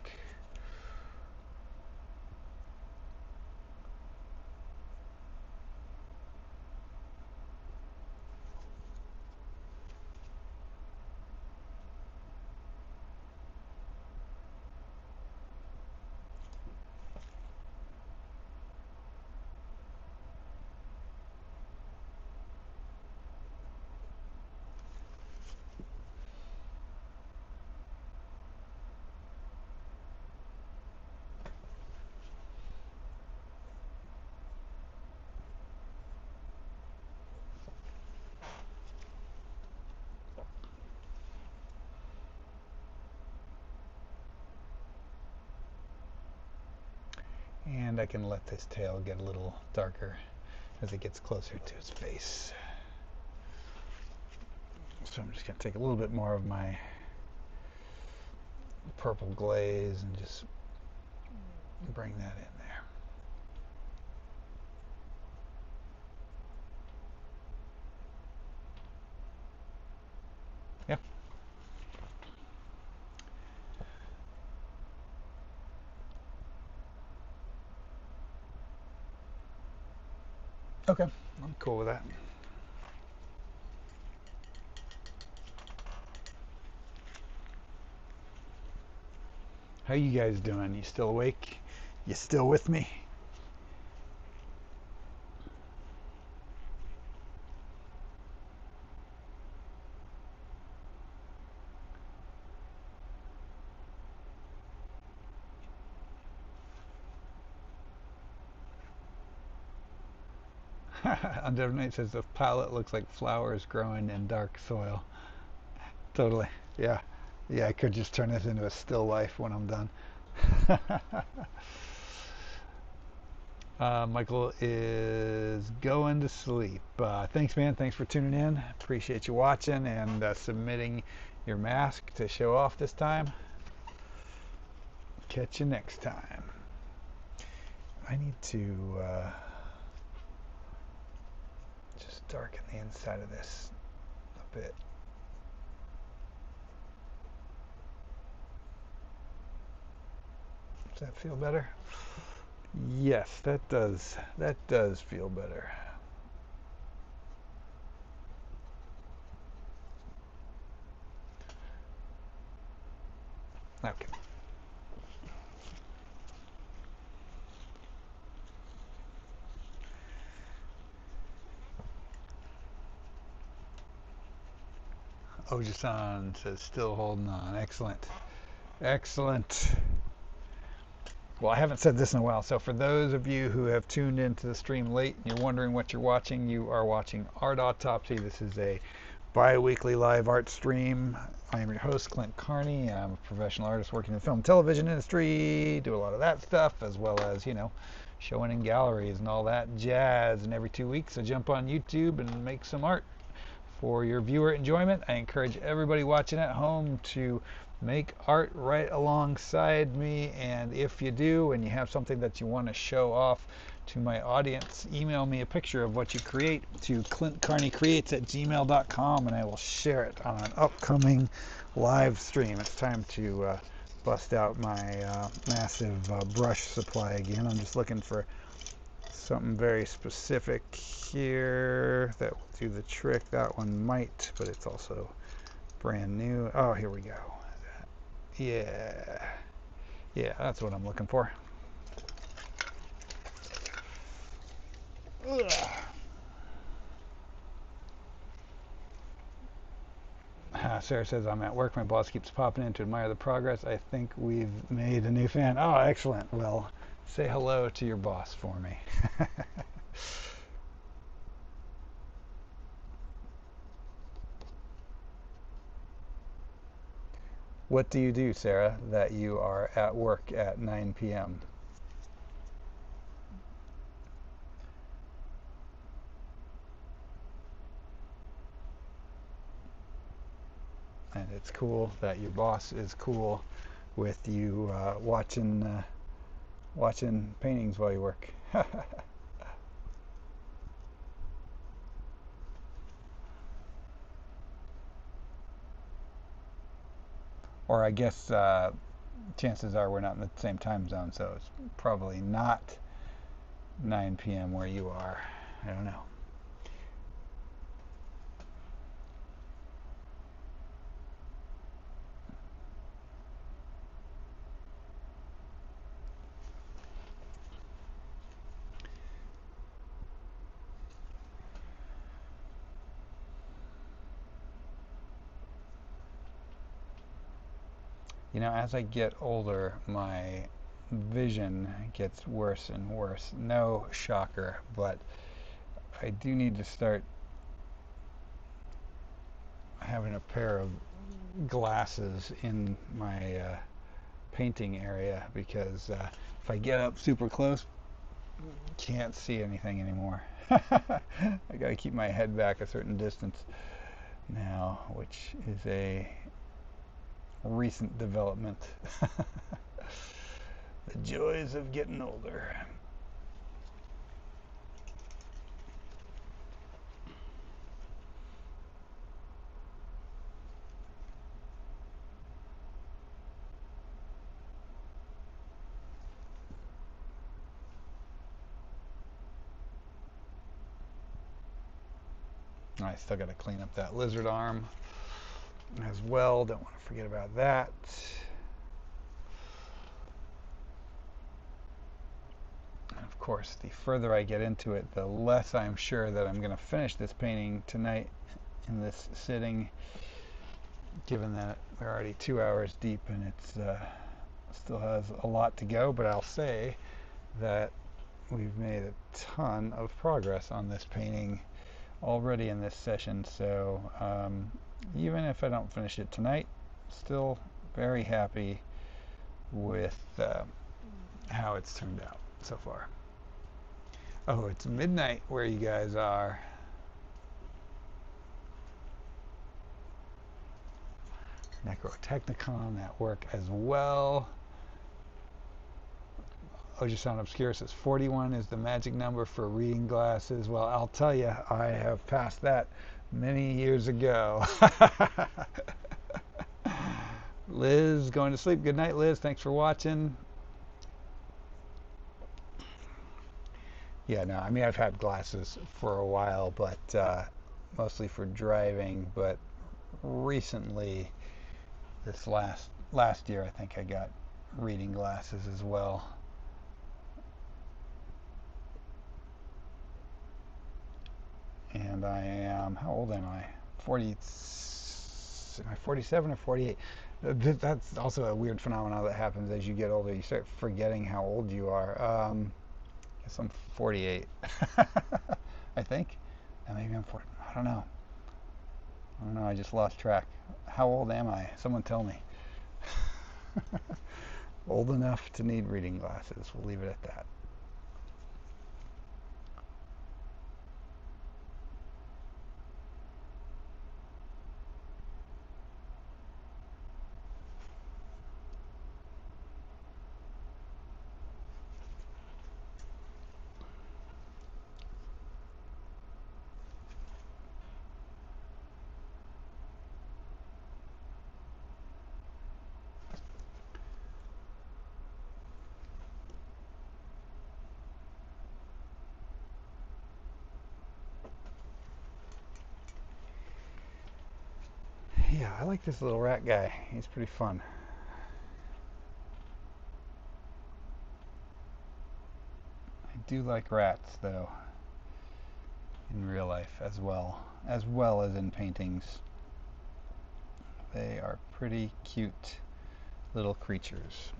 And I can let this tail get a little darker as it gets closer to its face. So I'm just going to take a little bit more of my purple glaze and just bring that in there. Yeah. Okay, I'm cool with that. How you guys doing? You still awake? You still with me? Undevnate says the palette looks like flowers growing in dark soil. Totally. Yeah. Yeah, I could just turn this into a still life when I'm done. Michael is going to sleep. Thanks, man. Thanks for tuning in. Appreciate you watching and submitting your mask to show off this time. Catch you next time. I need to just darken the inside of this a bit. Does that feel better? Yes, that does. That does feel better. Okay. Ojisan says still holding on. Excellent. Excellent. Well, I haven't said this in a while, so for those of you who have tuned into the stream late and you're wondering what you're watching, you are watching Art Autopsy. This is a bi-weekly live art stream. I am your host, Clint Carney. I'm a professional artist working in the film and television industry, do a lot of that stuff, as well as, showing in galleries and all that jazz. And every 2 weeks I jump on YouTube and make some art for your viewer enjoyment. I encourage everybody watching at home to make art right alongside me, and if you do and you have something that you want to show off to my audience, email me a picture of what you create to clintcarneycreates@gmail.com and I will share it on an upcoming live stream. It's time to bust out my massive brush supply again. I'm just looking for something very specific here that will do the trick. That one might, but it's also brand new. Oh, here we go. Yeah, that's what I'm looking for. Ugh. Sarah says, I'm at work. My boss keeps popping in to admire the progress. I think we've made a new fan. Oh, excellent. Well, say hello to your boss for me. What do you do, Sarah, that you are at work at 9 p.m.? And it's cool that your boss is cool with you watching paintings while you work. Or I guess chances are we're not in the same time zone, so it's probably not 9 p.m. where you are. I don't know. As I get older, my vision gets worse and worse. No shocker, but I do need to start having a pair of glasses in my painting area because if I get up super close, can't see anything anymore. I got to keep my head back a certain distance now, which is a recent development. The joys of getting older. I still got to clean up that lizard arm as well. Don't want to forget about that. And of course, the further I get into it, the less I'm sure that I'm going to finish this painting tonight in this sitting, given that we're already 2 hours deep and it's still has a lot to go. But I'll say that we've made a ton of progress on this painting already in this session, so even if I don't finish it tonight, still very happy with how it's turned out so far. Oh, it's midnight where you guys are. Necrotechnicon at work as well. Ojason Obscure says 41 is the magic number for reading glasses. Well, I'll tell you, I have passed that many years ago. Liz going to sleep. Good night, Liz. Thanks for watching. Yeah, no, I mean, I've had glasses for a while, but mostly for driving. But recently, this last year, I think I got reading glasses as well. And I am, how old am I? 40, am I 47 or 48? That's also a weird phenomenon that happens as you get older. You start forgetting how old you are. I guess I'm 48. I think. And maybe I'm 40. I don't know. I just lost track. How old am I? Someone tell me. Old enough to need reading glasses. We'll leave it at that. Yeah, I like this little rat guy. He's pretty fun. I do like rats, though, in real life as well as in paintings. They are pretty cute little creatures.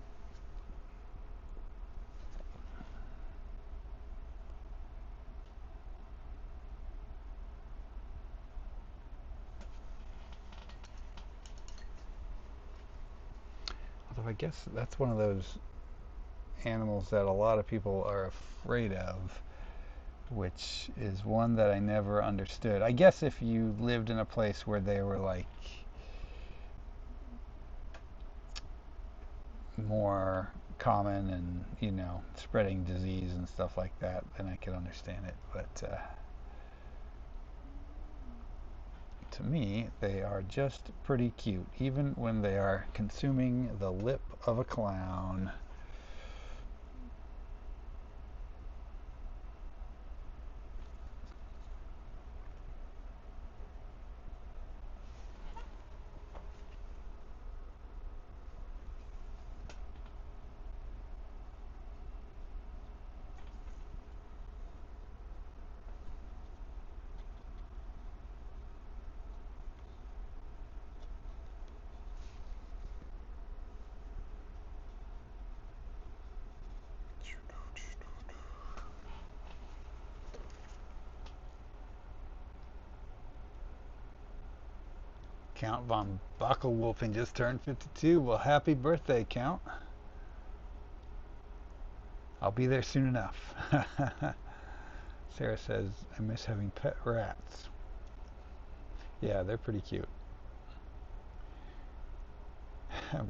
Although I guess that's one of those animals that a lot of people are afraid of, which is one that I never understood. I guess if you lived in a place where they were like more common and, spreading disease and stuff like that, then I could understand it. But to me, they are just pretty cute, even when they are consuming the lip of a clown. Count von Backelwolfing just turned 52. Well, happy birthday, Count. I'll be there soon enough. Sarah says, I miss having pet rats. Yeah, they're pretty cute.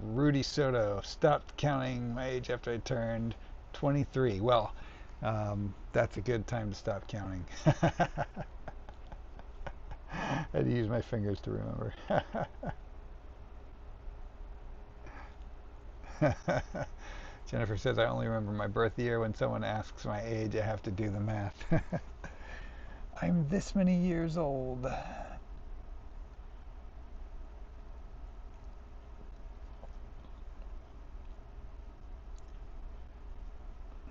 Rudy Soto stopped counting my age after I turned 23. Well, that's a good time to stop counting. I had to use my fingers to remember. Jennifer says, I only remember my birth year. When someone asks my age, I have to do the math. I'm this many years old.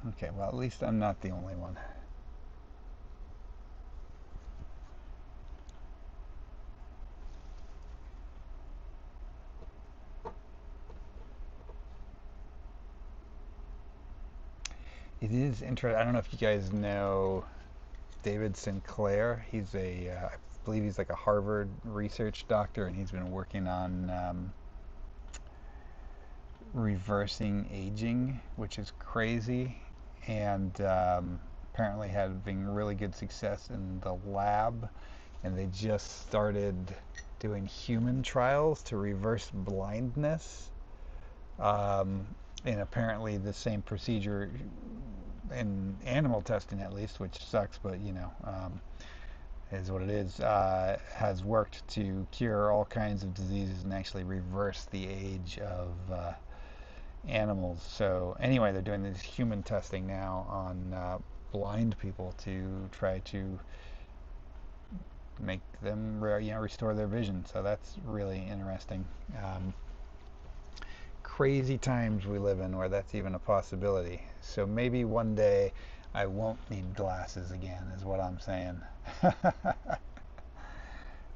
Okay, well, at least I'm not the only one. It is interesting. I don't know if you guys know David Sinclair. He's I believe he's like a Harvard research doctor, and he's been working on reversing aging, which is crazy, and apparently having really good success in the lab. And they just started doing human trials to reverse blindness. Um, and apparently the same procedure in animal testing, at least, which sucks, but is what it is, has worked to cure all kinds of diseases and actually reverse the age of animals. So anyway, they're doing this human testing now on blind people to try to make them restore their vision. So that's really interesting. Crazy times we live in where that's even a possibility. So maybe one day I won't need glasses again, is what I'm saying.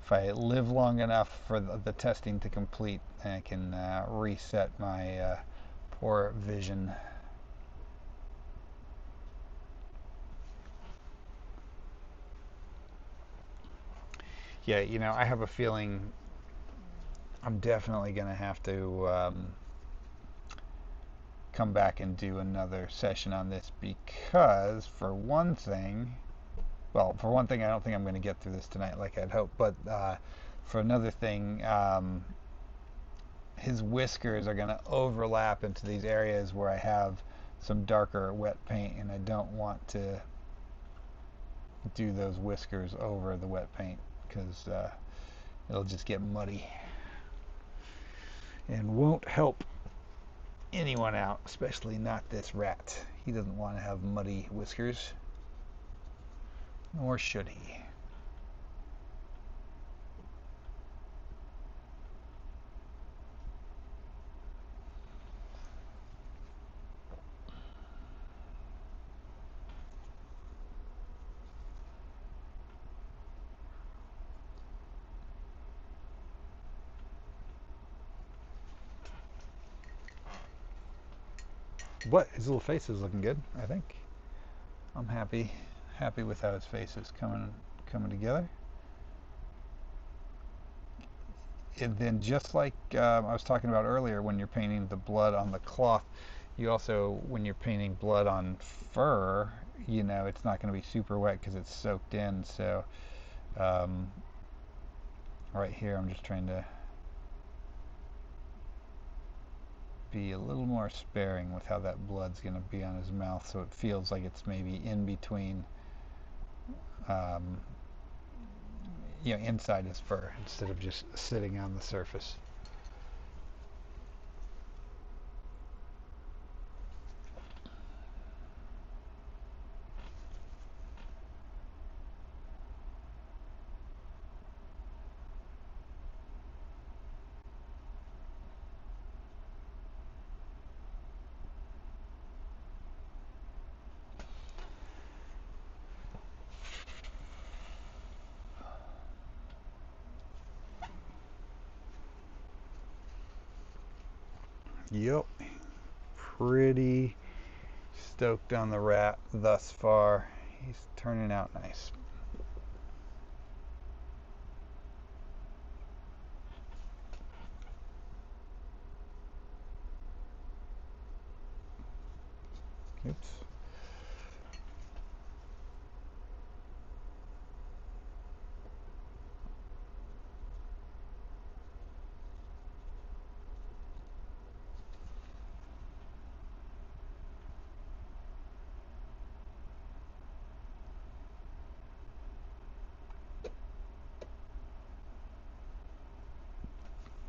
If I live long enough for the testing to complete, I can reset my poor vision. Yeah, I have a feeling I'm definitely going to have to come back and do another session on this because, for one thing, I don't think I'm going to get through this tonight like I'd hoped, but for another thing, his whiskers are going to overlap into these areas where I have some darker wet paint, and I don't want to do those whiskers over the wet paint because it'll just get muddy and won't help anyone out, especially not this rat. He doesn't want to have muddy whiskers, nor should he. But his little face is looking good, I think. I'm happy with how his face is coming together. And then, just like I was talking about earlier, when you're painting the blood on the cloth, you also, when you're painting blood on fur, it's not going to be super wet because it's soaked in. So um, right here, I'm just trying to be a little more sparing with how that blood's going to be on his mouth, so it feels like it's maybe in between, um, inside his fur instead of just sitting on the surface. Yep, pretty stoked on the rat thus far. He's turning out nice. Oops.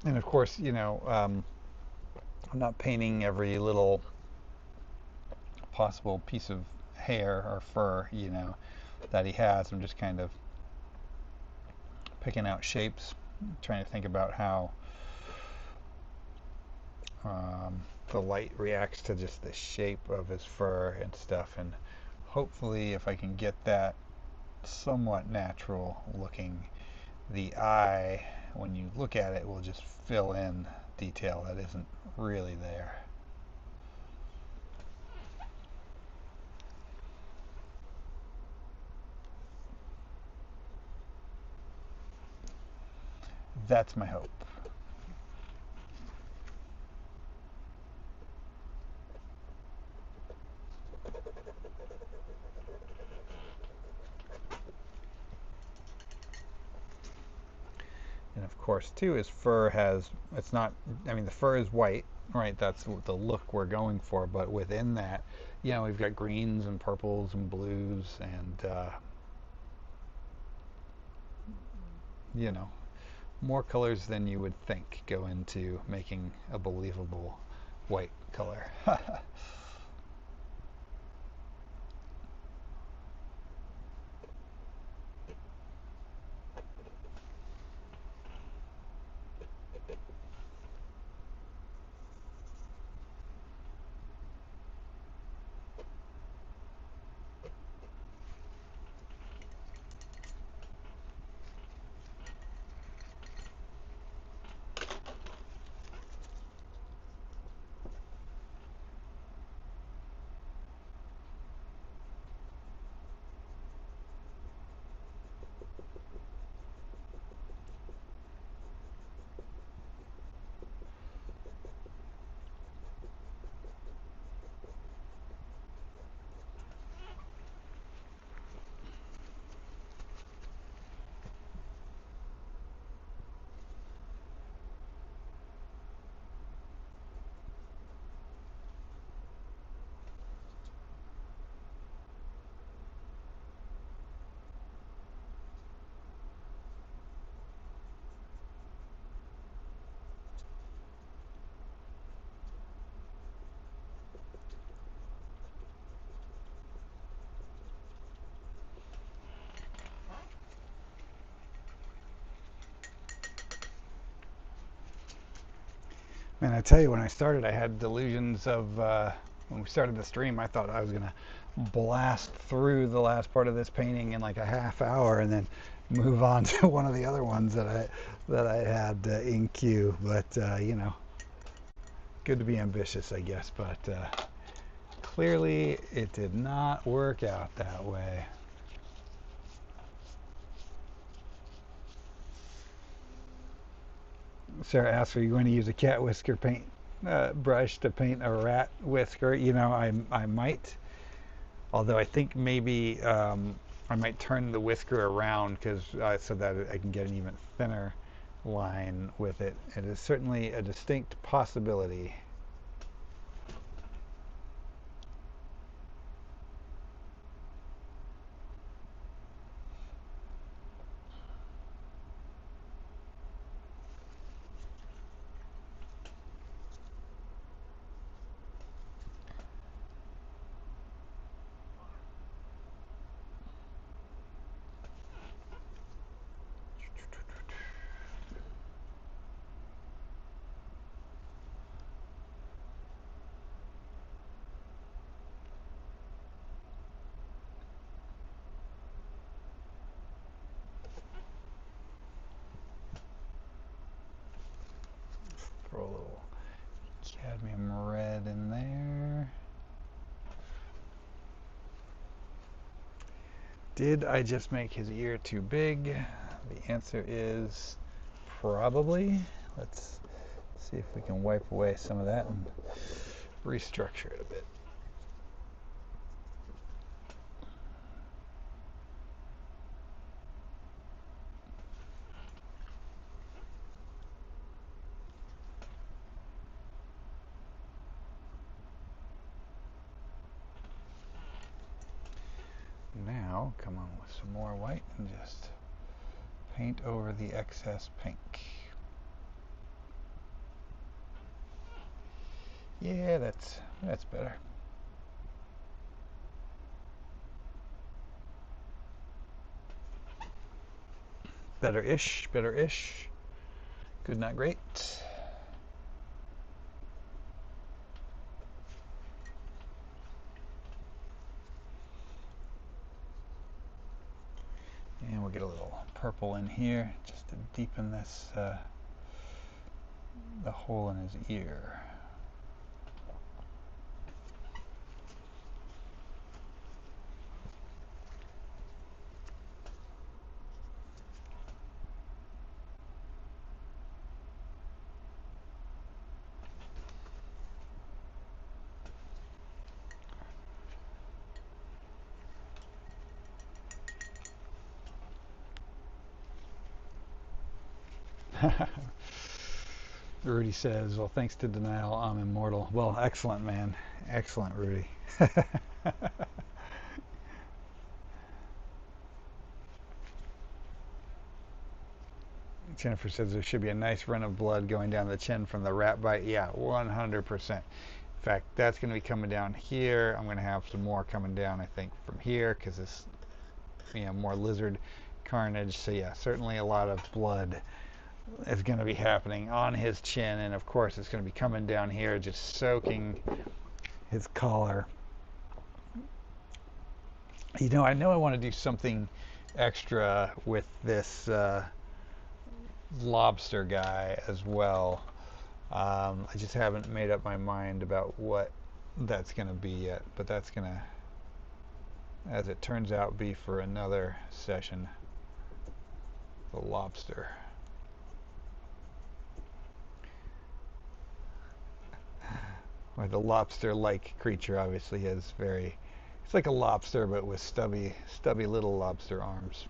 And of course, I'm not painting every little possible piece of hair or fur, that he has. I'm just kind of picking out shapes, trying to think about how the light reacts to just the shape of his fur and stuff. And hopefully, if I can get that somewhat natural looking, the eye, when you look at it, will just fill in detail that isn't really there. That's my hope. And of course, too, his fur has, it's not, I mean, the fur is white, right? That's the look we're going for. But within that, you know, we've got greens and purples and blues and, you know, more colors than you would think go into making a believable white color. Man, I tell you, when I started, I had delusions of, when we started the stream, I thought I was going to blast through the last part of this painting in like a half hour and then move on to one of the other ones that I had in queue. But, you know, good to be ambitious, I guess. But clearly it did not work out that way. Sarah asks, are you going to use a cat whisker paint brush to paint a rat whisker? You know, I might, although I think maybe I might turn the whisker around because so that I can get an even thinner line with it. It is certainly a distinct possibility. Throw a little cadmium red in there. Did I just make his ear too big? The answer is probably. Let's see if we can wipe away some of that and restructure it a bit. Now, come on with some more white and just paint over the excess pink. Yeah, that's better. Better-ish, better-ish. Good, not great. And we'll get a little purple in here just to deepen this, the hole in his ear. Rudy says, well, thanks to denial, I'm immortal. Well, excellent, man. Excellent, Rudy. Jennifer says there should be a nice run of blood going down the chin from the rat bite. Yeah, 100%. In fact, that's going to be coming down here. I'm going to have some more coming down, I think, from here because it's, more lizard carnage. So yeah, certainly a lot of blood is going to be happening on his chin, and of course it's going to be coming down here, just soaking his collar. I know I want to do something extra with this lobster guy as well. I just haven't made up my mind about what that's going to be yet, but that's going to, as it turns out, be for another session. The lobster. Or the lobster-like creature obviously has it's like a lobster but with stubby little lobster arms.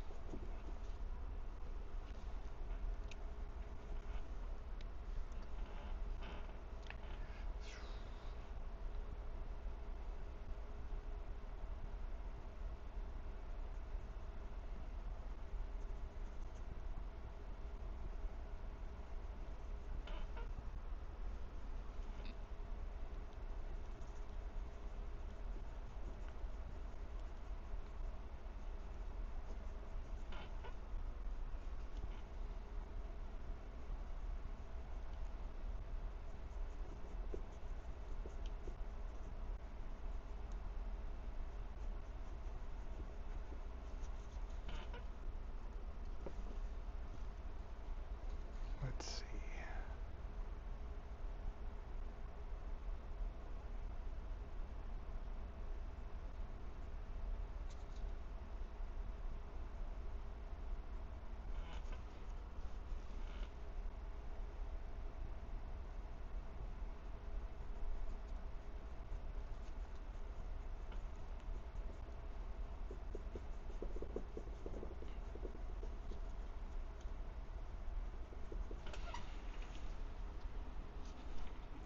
Let's see.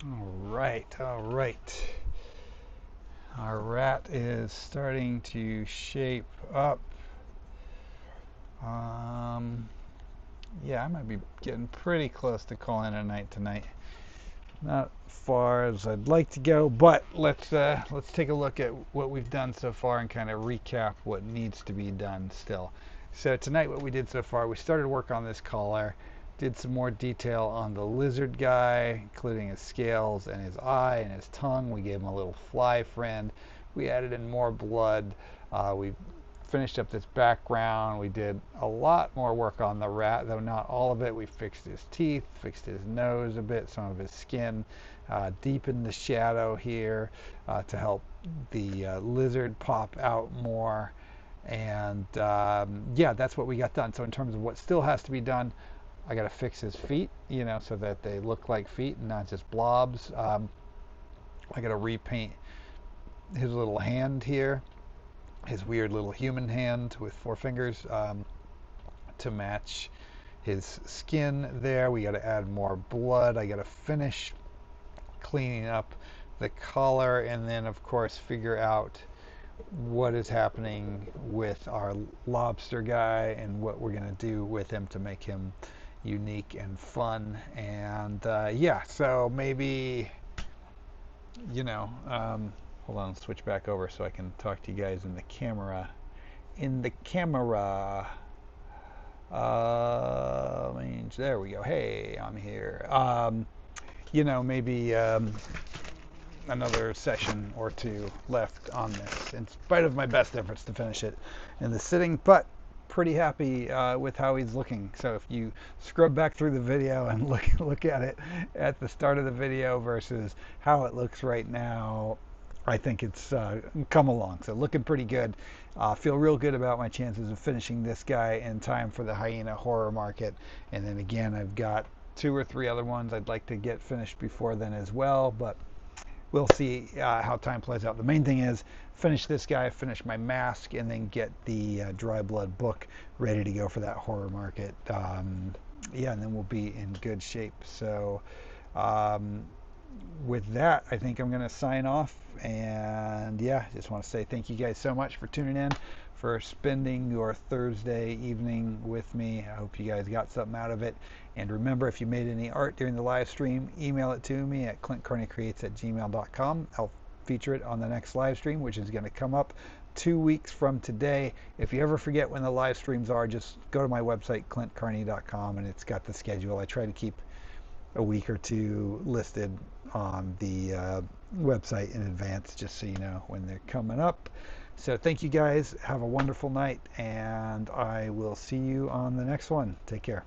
All right. Our rat is starting to shape up. Yeah, I might be getting pretty close to calling it a night tonight. Not far as I'd like to go, but let's take a look at what we've done so far and kind of recap what needs to be done still. So tonight, what we did so far, we started work on this collar. Did some more detail on the lizard guy, including his scales and his eye and his tongue. We gave him a little fly friend. We added in more blood. We finished up this background. We did a lot more work on the rat, though not all of it. We fixed his teeth, fixed his nose a bit, some of his skin, deepened the shadow here to help the lizard pop out more. And yeah, that's what we got done. So in terms of what still has to be done, I got to fix his feet, so that they look like feet and not just blobs. I got to repaint his little hand here, his weird little human hand with 4 fingers to match his skin there. We got to add more blood. I got to finish cleaning up the collar, and then of course figure out what is happening with our lobster guy and what we're going to do with him to make him unique and fun. And yeah, so maybe hold on, switch back over so I can talk to you guys in the camera. There we go. Hey, I'm here. Maybe another session or 2 left on this, in spite of my best efforts to finish it in the sitting, but pretty happy with how he's looking. So if you scrub back through the video and look at it at the start of the video versus how it looks right now, I think it's come along. So looking pretty good. Feel real good about my chances of finishing this guy in time for the hyena horror market. And then again, I've got 2 or 3 other ones I'd like to get finished before then as well, but we'll see how time plays out. The main thing is finish this guy, finish my mask, and then get the Dry Blood book ready to go for that horror market. Yeah, and then we'll be in good shape. So with that, I think I'm going to sign off. And yeah, just want to say thank you guys so much for tuning in, for spending your Thursday evening with me. I hope you guys got something out of it. And remember, if you made any art during the live stream, email it to me at clintcarneycreates@gmail.com. I'll feature it on the next live stream, which is going to come up 2 weeks from today. If you ever forget when the live streams are, just go to my website, clintcarney.com, and it's got the schedule. I try to keep a week or two listed on the website in advance, just so you know when they're coming up. So thank you guys. Have a wonderful night, and I will see you on the next one. Take care.